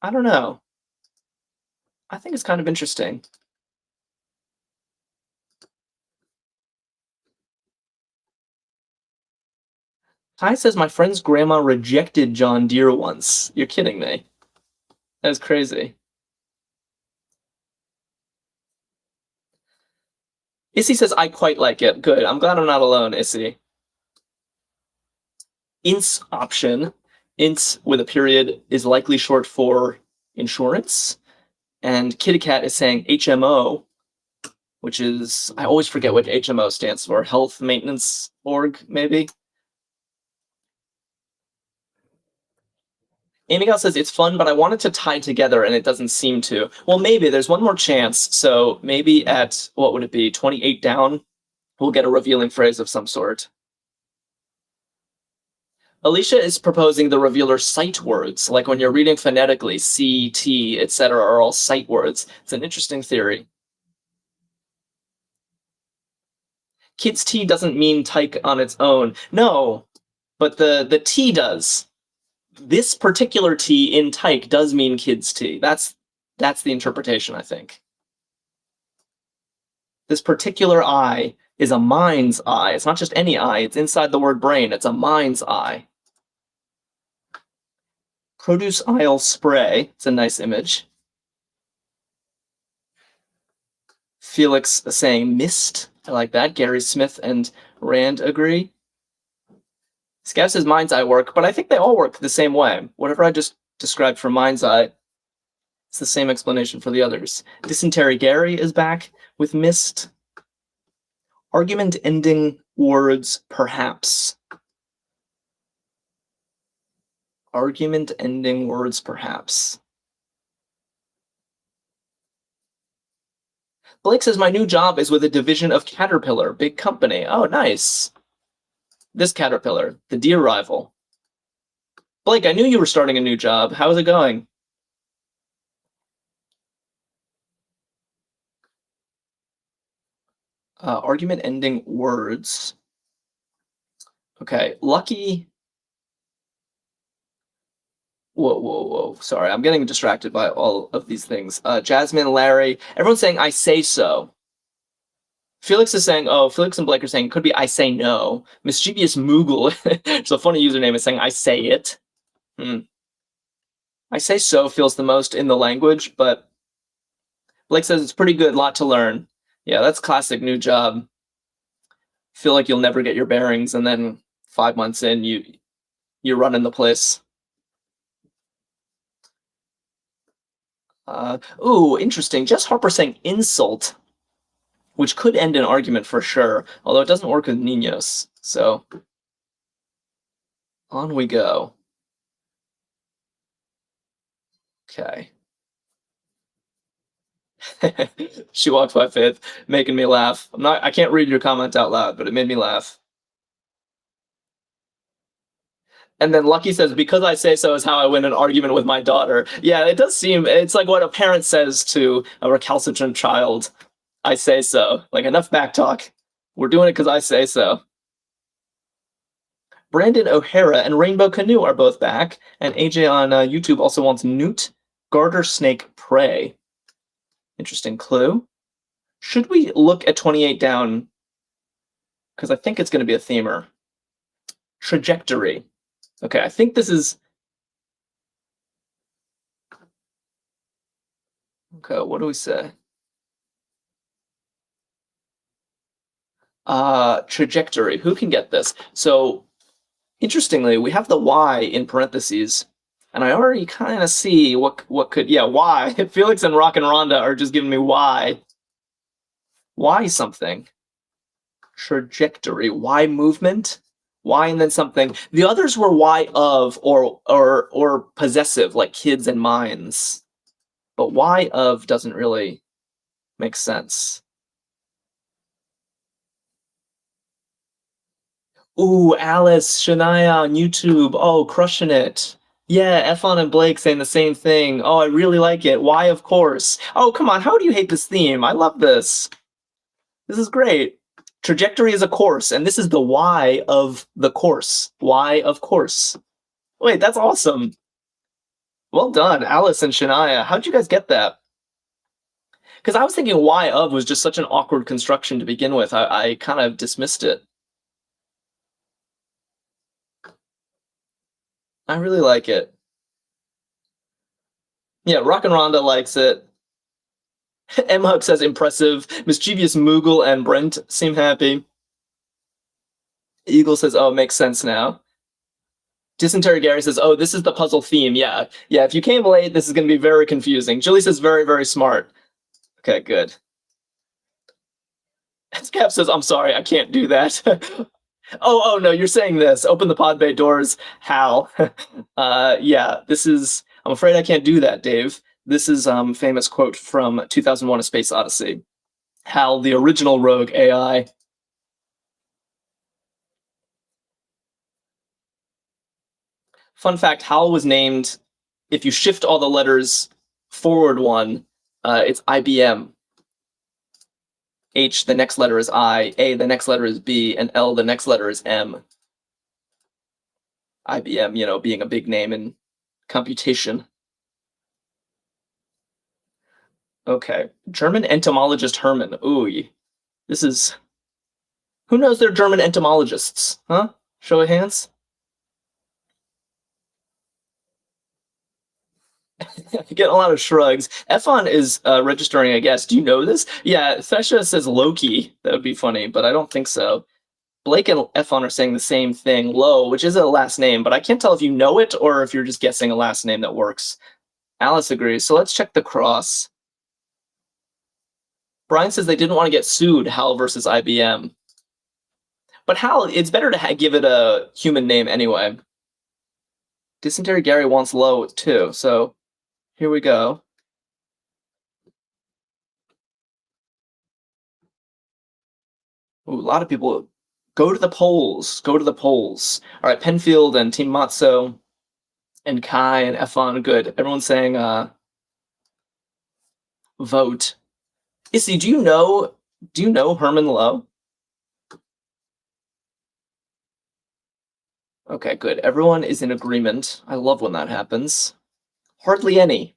[SPEAKER 1] I don't know. I think it's kind of interesting. Ty says, my friend's grandma rejected John Deere once. You're kidding me. That's crazy. Issy says, I quite like it. Good. I'm glad I'm not alone, Issy. Ints option. Ints with a period is likely short for insurance. And Kitty Cat is saying HMO, which is, I always forget what HMO stands for. Health Maintenance Org, maybe? Amy Gal says, it's fun, but I want it to tie together, and it doesn't seem to. Well, maybe. There's one more chance. So maybe at, what would it be, 28 down, we'll get a revealing phrase of some sort. Alicia is proposing the revealer sight words, like when you're reading phonetically, C, T, etc. are all sight words. It's an interesting theory. Kids T doesn't mean tyke on its own. No, but the T does. This particular T in tyke does mean kids T. That's the interpretation, I think. This particular eye is a mind's eye. It's not just any eye. It's inside the word brain. It's a mind's eye. Produce aisle spray. It's a nice image. Felix saying mist. I like that. Gary Smith and Rand agree. Scav says mind's eye work, but I think they all work the same way. Whatever I just described for mind's eye, it's the same explanation for the others. Dysentery Gary is back with mist. Argument ending words, perhaps. Argument ending words, perhaps. Blake says, my new job is with a division of Caterpillar, big company. Oh, nice. This Caterpillar, the Deere rival. Blake, I knew you were starting a new job. How's it going? Argument ending words. Okay, Lucky. Whoa. Sorry, I'm getting distracted by all of these things. Jasmine, Larry, everyone's saying, I say so. Felix is saying, oh, Felix and Blake are saying, could be I say no. Mischievous Moogle, it's a funny username, is saying, I say it. I say so feels the most in the language, but Blake says it's pretty good, lot to learn. Yeah, that's classic new job. Feel like you'll never get your bearings, and then 5 months in, you're running the place. Ooh, interesting. Jess Harper saying insult, which could end an argument for sure, although it doesn't work with niños. So on we go. Okay. She walks by Faith, making me laugh. I can't read your comment out loud, but it made me laugh. And then Lucky says, because I say so is how I win an argument with my daughter. Yeah, it does seem, it's like what a parent says to a recalcitrant child. I say so. Like, enough back talk. We're doing it because I say so. Brandon O'Hara and Rainbow Canoe are both back. And AJ on YouTube also wants newt, garter snake, prey. Interesting clue. Should we look at 28 down? Because I think it's going to be a themer. Trajectory. Okay, I think this is... Okay, what do we say? Trajectory. Who can get this? So Interestingly, we have the Y in parentheses, and I already kind of see what could, yeah, Y. Felix and Rock and Rhonda are just giving me Y. Y something. Trajectory. Y movement. Y and then something. The others were Y of or possessive, like kids and minds. But Y of doesn't really make sense. Ooh, Alice, Shania on YouTube. Oh, crushing it. Yeah, Efon and Blake saying the same thing. Oh, I really like it. Why, of course. Oh, come on. How do you hate this theme? I love this. This is great. Trajectory is a course, and this is the why of the course. Why, of course. Wait, that's awesome. Well done, Alice and Shania. How'd you guys get that? Because I was thinking why of was just such an awkward construction to begin with. I kind of dismissed it. I really like it. Yeah, Rock and Rhonda likes it. M Hug says impressive. Mischievous Moogle and Brent seem happy. Eagle says, oh, it makes sense now. Dysentery Gary says, oh, this is the puzzle theme. Yeah. Yeah, if you came late, this is going to be very confusing. Julie says, very, very smart. Okay, good. Cap says, I'm sorry, I can't do that. oh, no, you're saying this. Open the pod bay doors. Hal. Yeah, this is, I'm afraid I can't do that, Dave. This is famous quote from 2001: A Space Odyssey. Hal, the original rogue AI. Fun fact, Hal was named, if you shift all the letters forward one, it's IBM. H, the next letter is I, A, the next letter is B, and L, the next letter is M. IBM, being a big name in computation. Okay, German entomologist Herman. Ooh, this is... Who knows they're German entomologists, huh? Show of hands. Get a lot of shrugs. Efon is registering a guess. Do you know this? Yeah, Thesha says Loki. That would be funny, but I don't think so. Blake and Efon are saying the same thing. Low, which is a last name, but I can't tell if you know it or if you're just guessing a last name that works. Alice agrees. So let's check the cross. Brian says they didn't want to get sued, Hal versus IBM. But Hal, it's better to give it a human name anyway. Dysentery Gary wants low too, so here we go. Ooh, a lot of people go to the polls. Go to the polls. All right, Penfield and Team Matzo and Kai and Efon, good. Everyone's saying vote. Issy, do you know Herman Lowe? Okay, good. Everyone is in agreement. I love when that happens. Hardly any.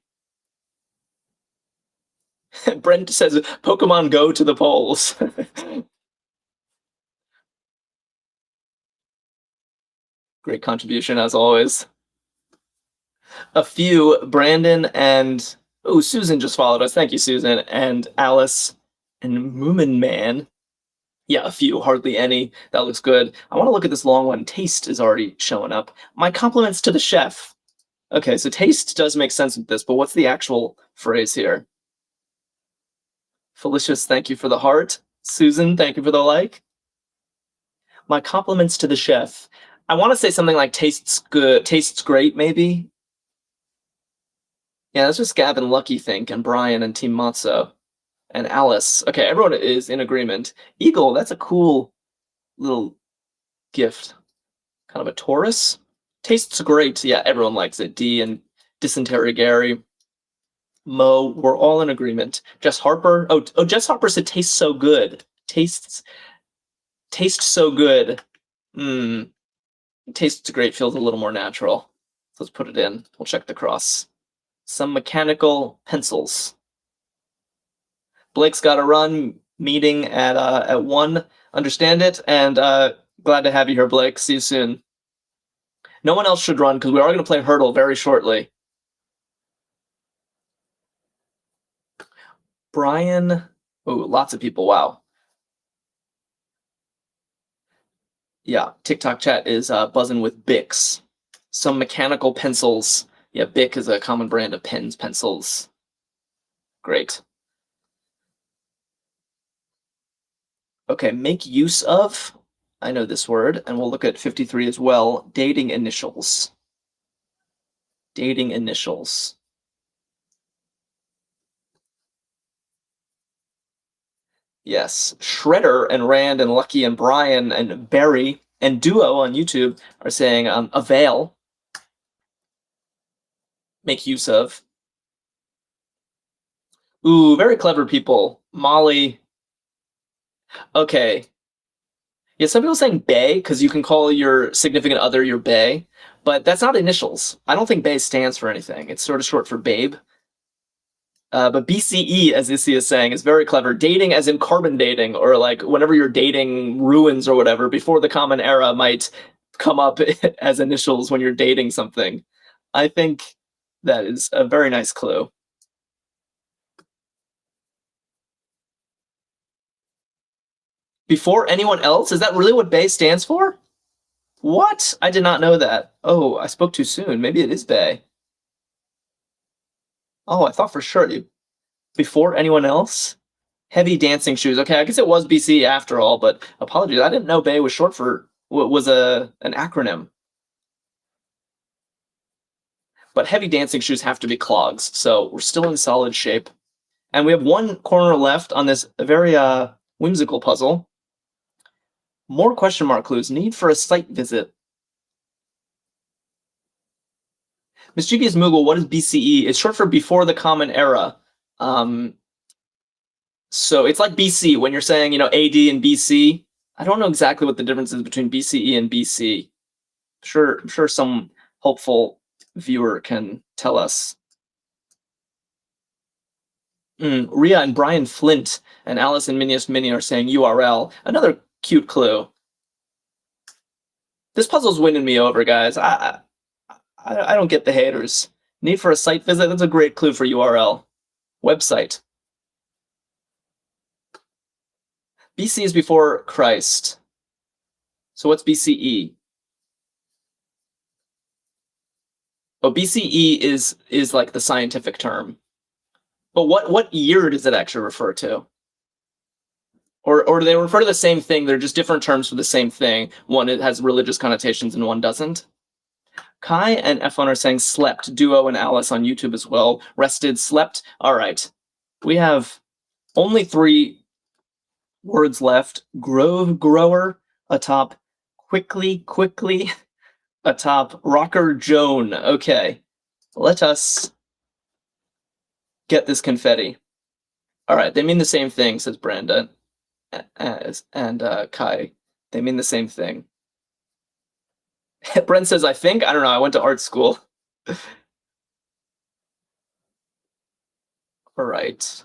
[SPEAKER 1] Brent says Pokemon Go to the polls. Great contribution as always. A few, Brandon and Susan just followed us. Thank you, Susan. And Alice and Moomin Man. Yeah, a few, hardly any. That looks good. I want to look at this long one. Taste is already showing up. My compliments to the chef. Okay, so taste does make sense with this, but what's the actual phrase here? Felicious, thank you for the heart. Susan, thank you for the like. My compliments to the chef. I want to say something like tastes good, tastes great, maybe. Yeah, that's just Gavin Lucky think, and Brian and Team Matzo. And Alice. Okay, everyone is in agreement. Eagle, that's a cool little gift. Kind of a Taurus. Tastes great. Yeah, everyone likes it. D and Dysentery Gary. Mo, we're all in agreement. Jess Harper. Oh, Jess Harper said tastes so good. Tastes so good. Tastes great feels a little more natural. Let's put it in. We'll check the cross. Some mechanical pencils. Blake's got to run. Meeting at 1. Understand it, and glad to have you here, Blake. See you soon. No one else should run because we are going to play Hurdle very shortly. Brian. Oh, lots of people. Wow. Yeah, TikTok chat is buzzing with Bics. Some mechanical pencils. Yeah, Bic is a common brand of pens, pencils. Great. Okay, make use of. I know this word, and we'll look at 53 as well. Dating initials. Dating initials. Yes, Shredder and Rand and Lucky and Brian and Barry and Duo on YouTube are saying avail. Make use of. Ooh, very clever people. Molly. Okay. Yeah, some people saying bae because you can call your significant other your bae, but that's not initials. I don't think bae stands for anything. It's sort of short for babe. But BCE, as Issy is saying, is very clever. Dating as in carbon dating, or like whenever you're dating ruins or whatever, before the Common Era might come up as initials when you're dating something. I think that is a very nice clue. Before anyone else? Is that really what bae stands for? What? I did not know that. Oh, I spoke too soon. Maybe it is bae. Oh, I thought for sure. Before anyone else? Heavy dancing shoes. Okay, I guess it was BC after all, but apologies. I didn't know bae was short for was an acronym. But heavy dancing shoes have to be clogs, so we're still in solid shape. And we have one corner left on this very whimsical puzzle. More question mark clues. Need for a site visit. Mischievous Moogle, what is BCE? It's short for before the Common Era. So it's like BC when you're saying, AD and BC. I don't know exactly what the difference is between BCE and BC. I'm sure some hopeful viewer can tell us. Rhea and Brian Flint and Alice and Minius Mini are saying URL. Another cute clue. This puzzle's winning me over, guys. I don't get the haters. Need for a site visit? That's a great clue for URL. Website. BC is before Christ. So what's BCE? Oh, BCE is like the scientific term. But what year does it actually refer to? Or do they refer to the same thing? They're just different terms for the same thing. One it has religious connotations and one doesn't. Kai and F1 are saying slept. Duo and Alice on YouTube as well. Rested, slept. All right. We have only 3 words left. Grove grower atop quickly atop rocker Joan. Okay. Let us get this confetti. All right, they mean the same thing, says Brenda and Kai. They mean the same thing. Brent says, I think. I don't know. I went to art school. All right.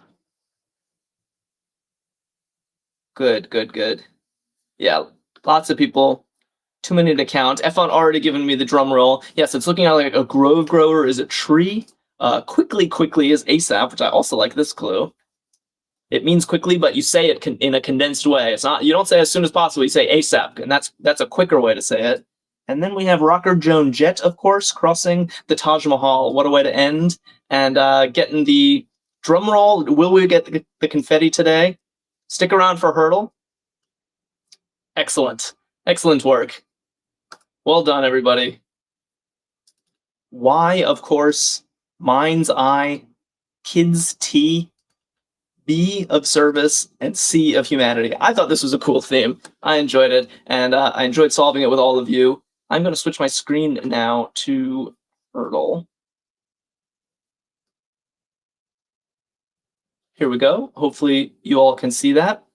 [SPEAKER 1] Good. Yeah, lots of people. Too many to count. F1 already given me the drum roll. Yes, it's looking like a grove grower is a tree. Quickly is ASAP, which I also like this clue. It means quickly, but you say it in a condensed way. It's not. You don't say as soon as possible. You say ASAP, and that's a quicker way to say it. And then we have Rocker Joan Jett, of course, crossing the Taj Mahal. What a way to end. And getting the drum roll. Will we get the confetti today? Stick around for Hurdle. Excellent work. Well done, everybody. Y, of course. Mind's eye. Kids T. B of service, and C of humanity. I thought this was a cool theme. I enjoyed it, and I enjoyed solving it with all of you. I'm going to switch my screen now to Hurdle. Here we go. Hopefully you all can see that.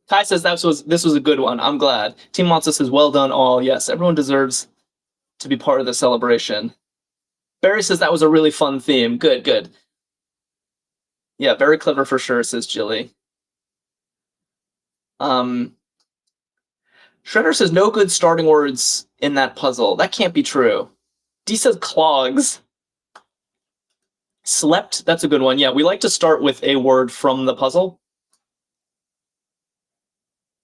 [SPEAKER 1] Kai says this was a good one. I'm glad. Team Monster says, well done all. Yes, everyone deserves to be part of the celebration. Barry says that was a really fun theme. Good. Yeah, very clever for sure, says Jilly. Shredder says no good starting words in that puzzle. That can't be true. D says clogs. Slept, that's a good one. Yeah, we like to start with a word from the puzzle.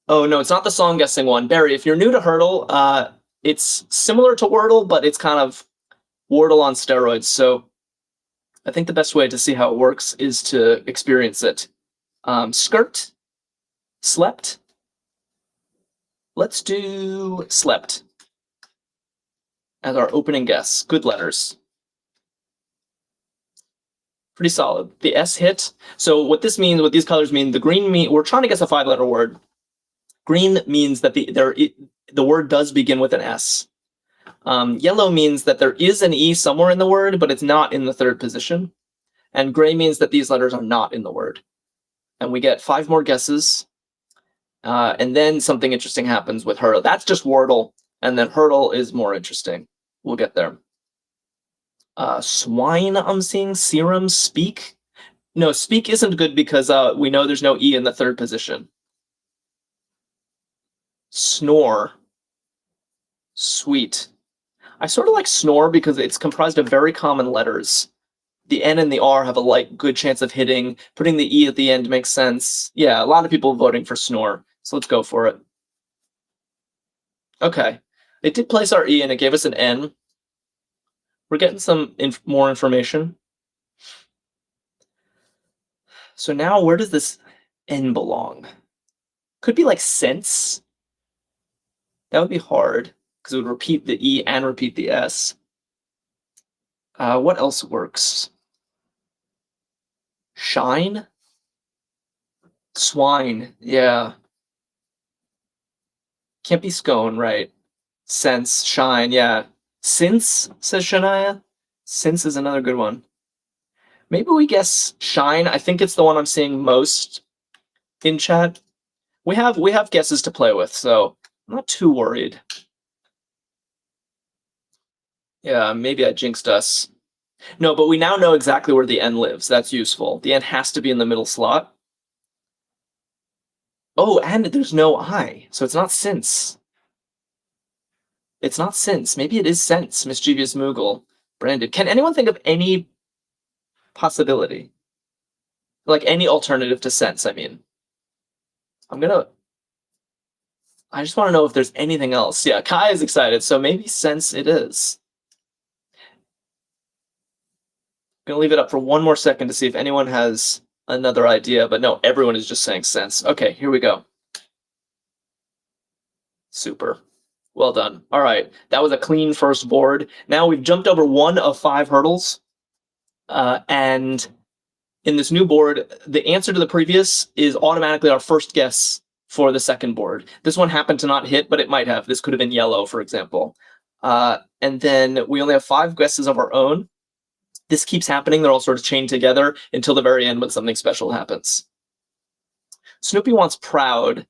[SPEAKER 1] Oh, no, it's not the song guessing one. Barry, if you're new to Hurdle, it's similar to Wordle, but it's kind of Wordle on steroids. So I think the best way to see how it works is to experience it. Skirt, slept. Let's do slept as our opening guess. Good letters. Pretty solid. The S hit. So what this means, what these colors mean, the green mean, we're trying to guess a 5-letter word. Green means that the word does begin with an S. Yellow means that there is an E somewhere in the word, but it's not in the third position. And gray means that these letters are not in the word. And we get 5 more guesses. And then something interesting happens with Hurdle. That's just Wordle. And then Hurdle is more interesting. We'll get there. Swine, I'm seeing. Serum, speak. No, speak isn't good because we know there's no E in the third position. Snore. Sweet. I sort of like snore because it's comprised of very common letters. The N and the R have a good chance of hitting. Putting the E at the end makes sense. Yeah, a lot of people voting for snore. So let's go for it. Okay. It did place our E and it gave us an N. We're getting some more information. So now where does this N belong? Could be like sense. That would be hard because it would repeat the E and repeat the S. What else works? Shine? Swine, yeah. Can't be scone, right? Sense, shine, yeah. Since, says Shania. Since is another good one. Maybe we guess shine. I think it's the one I'm seeing most in chat. We have guesses to play with, so I'm not too worried. Yeah, maybe I jinxed us. No, but we now know exactly where the N lives. That's useful. The N has to be in the middle slot. Oh, and there's no I, so it's not since. It's not since. Maybe it is sense. Mischievous Moogle. Branded. Can anyone think of any possibility? Like any alternative to sense, I mean. I just want to know if there's anything else. Yeah, Kai is excited, so maybe sense it is. I'm gonna leave it up for one more second to see if anyone has another idea, but no, everyone is just saying sense. Okay, here we go. Super. Well done. All right, that was a clean first board. Now we've jumped over 1 of 5 hurdles. And in this new board, the answer to the previous is automatically our first guess for the second board. This one happened to not hit, but it might have. This could have been yellow, for example. And then we only have 5 guesses of our own. This keeps happening. They're all sort of chained together until the very end when something special happens. Snoopy wants proud.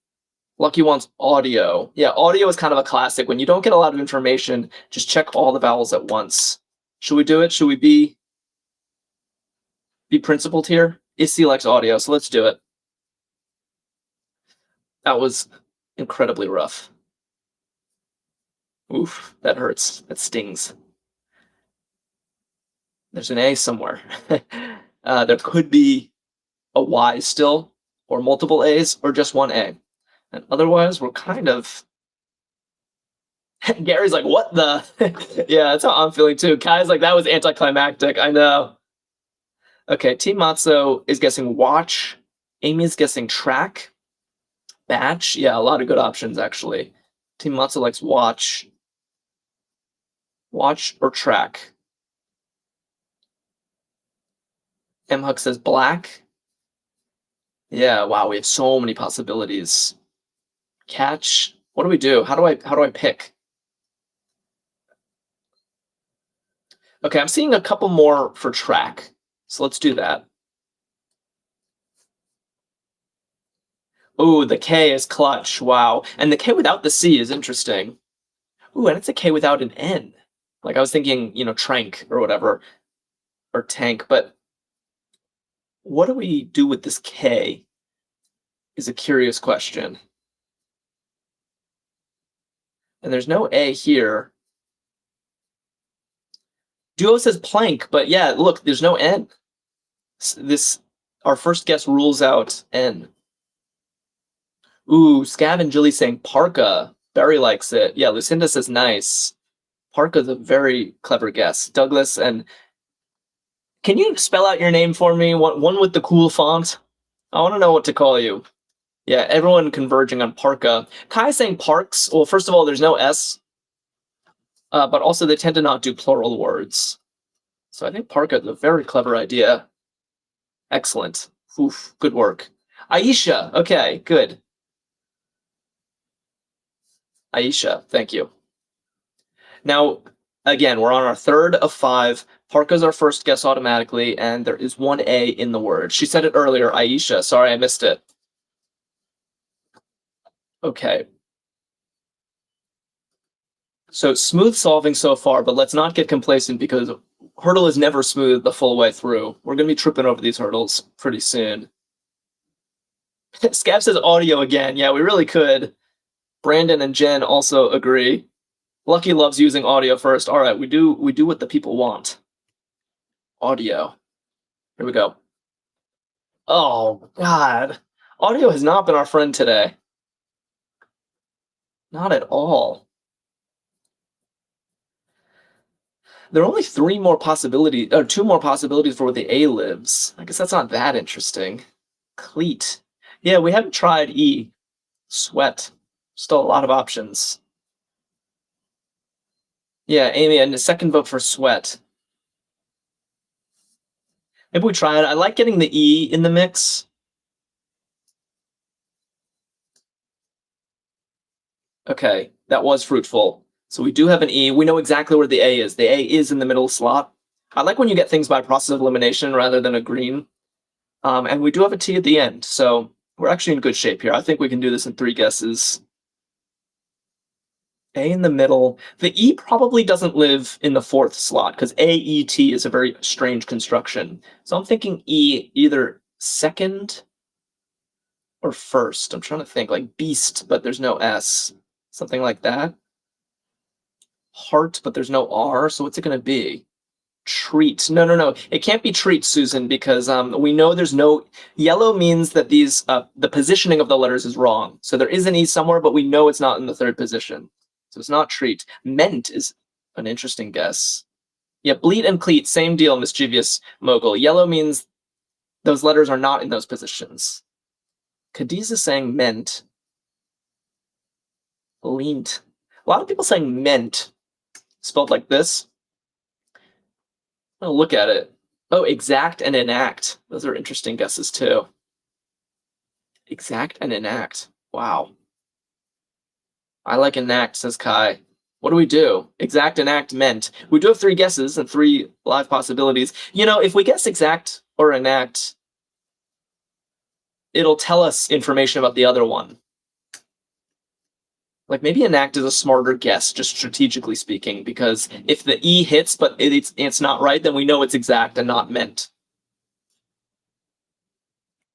[SPEAKER 1] Lucky wants audio. Yeah, audio is kind of a classic. When you don't get a lot of information, just check all the vowels at once. Should we do it? Should we be principled here? Issy likes audio, so let's do it. That was incredibly rough. Oof, that hurts. That stings. There's an A somewhere. There could be a Y still, or multiple A's, or just one A. And otherwise, we're kind of... Gary's like, what the? Yeah, that's how I'm feeling too. Kai's like, that was anticlimactic. I know. Okay, Team Matzo is guessing watch. Amy's guessing track. Batch. Yeah, a lot of good options, actually. Team Matzo likes watch. Watch or track. M. Hook says black. Yeah, wow, we have so many possibilities. Catch. What do we do? How do I pick? Okay, I'm seeing a couple more for track. So let's do that. Ooh, the K is clutch. Wow. And the K without the C is interesting. Ooh, and it's a K without an N. Like I was thinking, trank or whatever, or tank, but what do we do with this K is a curious question. And there's no A here. Duo says plank, but yeah, look, there's no N. Our first guess rules out N. Ooh, Scav and Jilly saying parka. Barry likes it. Yeah, Lucinda says nice. Parka's a very clever guess. Douglas and can you spell out your name for me? One with the cool font? I want to know what to call you. Yeah, everyone converging on parka. Kai saying parks. Well, first of all, there's no S, but also they tend to not do plural words. So I think parka is a very clever idea. Excellent. Oof, good work. Aisha. Okay, good. Aisha, thank you. Now, again, we're on our third of 5. Parka's our first guess automatically, and there is one A in the word. She said it earlier, Aisha. Sorry, I missed it. Okay. So smooth solving so far, but let's not get complacent because hurdle is never smooth the full way through. We're going to be tripping over these hurdles pretty soon. Scav says audio again. Yeah, we really could. Brandon and Jen also agree. Lucky loves using audio first. All right, we do what the people want. Audio. Here we go. Oh, God. Audio has not been our friend today. Not at all. There are only 2 more possibilities for where the A lives. I guess that's not that interesting. Cleat. Yeah, we haven't tried E. Sweat. Still a lot of options. Yeah, Amy, and a second vote for sweat. Maybe we try it. I like getting the E in the mix. Okay, that was fruitful. So we do have an E. We know exactly where the A is. The A is in the middle slot. I like when you get things by process of elimination rather than a green. And we do have a T at the end, so we're actually in good shape here. I think we can do this in 3 guesses. A in the middle. The E probably doesn't live in the 4th slot because AET is a very strange construction. So I'm thinking E either second or first. I'm trying to think like beast, but there's no S. Something like that. Heart, but there's no R. So what's it going to be? Treat. No. It can't be treat, Susan, because we know there's no yellow means that these the positioning of the letters is wrong. So there is an E somewhere, but we know it's not in the 3rd position. So it's not treat. Meant is an interesting guess. Yeah, bleat and cleat, same deal, mischievous mogul. Yellow means those letters are not in those positions. Cadiz is saying meant. Leant. A lot of people saying meant, spelled like this. Oh, look at it. Oh, exact and enact. Those are interesting guesses too. Exact and enact. Wow. I like enact, says Kai. What do we do? Exact, enact, meant. We do have 3 guesses and 3 live possibilities. You know, if we guess exact or enact, it'll tell us information about the other one. Like maybe enact is a smarter guess, just strategically speaking, because if the E hits but it's not right, then we know it's exact and not meant.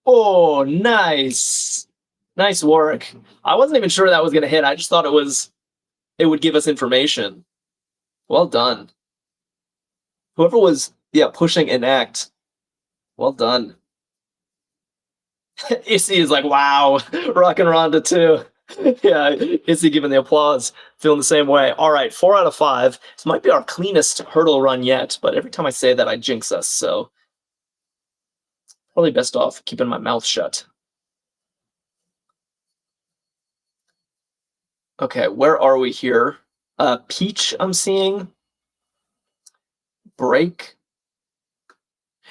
[SPEAKER 1] Oh, nice. Nice work. I wasn't even sure that was going to hit. I just thought it would give us information. Well done. Whoever was, pushing enact, well done. Issy is like, wow, rocking Rhonda too. Yeah, Issy giving the applause, feeling the same way. All right, 4 out of 5. This might be our cleanest hurdle run yet, but every time I say that, I jinx us, so probably best off keeping my mouth shut. Okay, where are we here? Peach, I'm seeing. Break.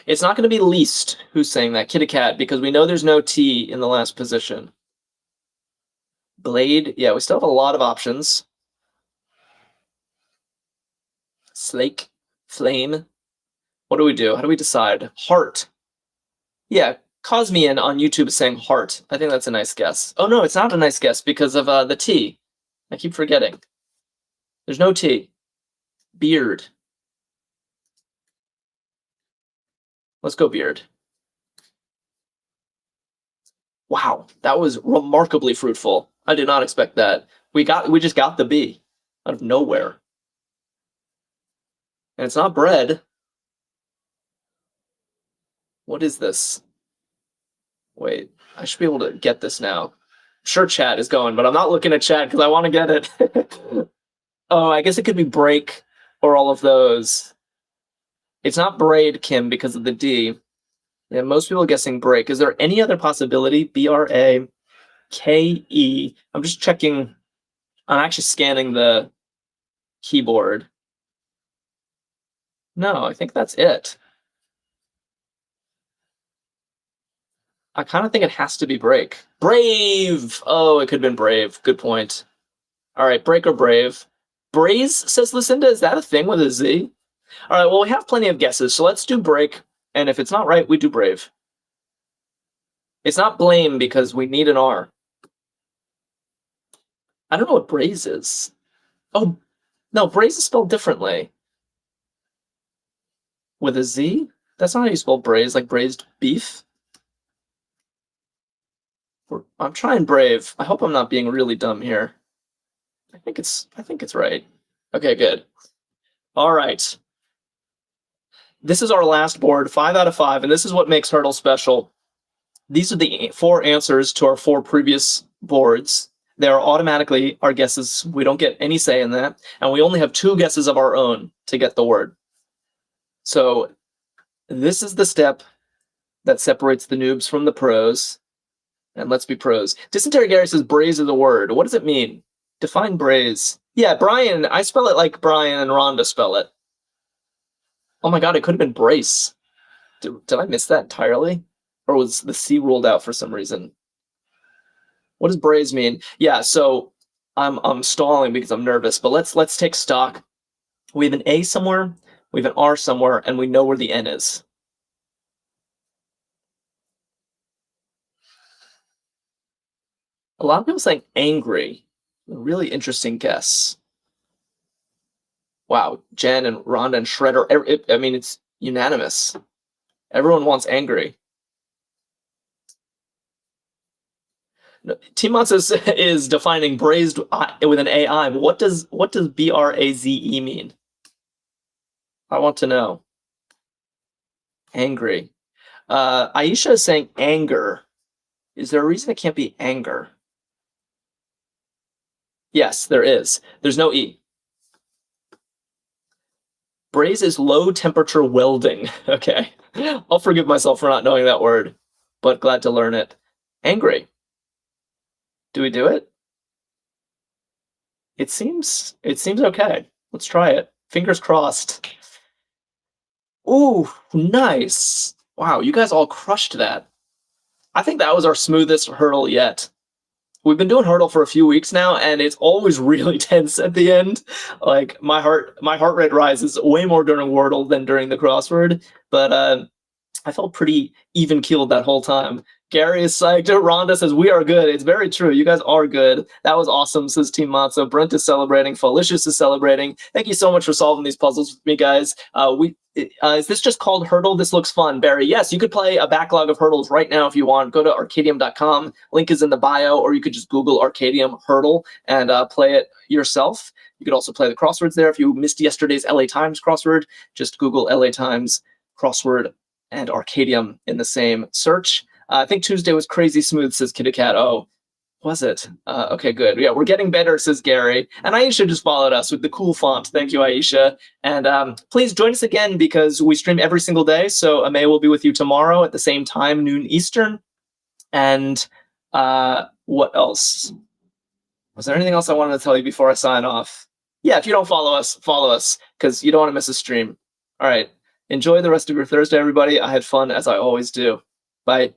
[SPEAKER 1] It's not going to be least who's saying that, Kitty Cat, because we know there's no T in the last position. Blade, yeah, we still have a lot of options. Slake, flame. What do we do? How do we decide? Heart. Yeah, Cosmian on YouTube is saying heart. I think that's a nice guess. Oh no, it's not a nice guess because of the T. I keep forgetting. There's no T. Beard. Let's go beard. Wow, that was remarkably fruitful. I did not expect that. We just got the B out of nowhere. And it's not bread. What is this? Wait, I should be able to get this now. Sure, chat is going, but I'm not looking at chat because I want to get it. Oh, I guess it could be break or all of those. It's not braid, Kim, because of the D. Yeah, most people are guessing break. Is there any other possibility? BRAKE. I'm just checking. I'm actually scanning the keyboard. No, I think that's it. I kind of think it has to be break. Brave! Oh, it could have been brave. Good point. All right, break or brave. Braze, says Lucinda. Is that a thing with a Z? All right, well, we have plenty of guesses, so let's do break. And if it's not right, we do brave. It's not blame because we need an R. I don't know what braise is. Oh, no, braise is spelled differently. With a Z? That's not how you spell braise, like braised beef. I'm trying brave. I hope I'm not being really dumb here. I think it's right. Okay, good. All right. This is our last board, 5 out of 5, and this is what makes Hurdle special. These are the 4 answers to our 4 previous boards. They are automatically our guesses. We don't get any say in that, and we only have 2 guesses of our own to get the word. So this is the step that separates the noobs from the pros. And let's be pros. Dysentery Gary says braise is a word. What does it mean? Define braise. Yeah, Brian. I spell it like Brian and Rhonda spell it. Oh my god, it could have been brace. Did I miss that entirely? Or was the C ruled out for some reason? What does braise mean? Yeah, so I'm stalling because I'm nervous, but let's take stock. We have an A somewhere, we have an R somewhere, and we know where the N is. A lot of people saying angry. A really interesting guess. Wow, Jen and Rhonda and Shredder. I mean, it's unanimous. Everyone wants angry. No, T-Mots is defining braised with an AI. What does BRAZE mean? I want to know. Angry. Aisha is saying anger. Is there a reason it can't be anger? Yes, there is. There's no E. Braise is low temperature welding. Okay. I'll forgive myself for not knowing that word, but glad to learn it. Angry. Do we do it? It seems okay. Let's try it. Fingers crossed. Ooh, nice. Wow, you guys all crushed that. I think that was our smoothest hurdle yet. We've been doing hurdle for a few weeks now, and it's always really tense at the end. Like my heart rate rises way more during Wordle than during the crossword. But I felt pretty even keeled that whole time. Gary is psyched. Rhonda says, we are good. It's very true. You guys are good. That was awesome, says Team Matzo. Brent is celebrating. Felicious is celebrating. Thank you so much for solving these puzzles with me, guys. Is this just called Hurdle? This looks fun, Barry. Yes, you could play a backlog of hurdles right now if you want. Go to Arkadium.com. Link is in the bio, or you could just Google Arkadium Hurdle and play it yourself. You could also play the crosswords there. If you missed yesterday's LA Times crossword, just Google LA Times crossword and Arkadium in the same search. I think Tuesday was crazy smooth, says Kitty Cat. Oh, was it? Okay, good. Yeah, we're getting better, says Gary. And Aisha just followed us with the cool font. Thank you, Aisha. And please join us again because we stream every single day. So Amay will be with you tomorrow at the same time, noon Eastern. And what else? Was there anything else I wanted to tell you before I sign off? Yeah, if you don't follow us because you don't want to miss a stream. All right. Enjoy the rest of your Thursday, everybody. I had fun as I always do. Bye.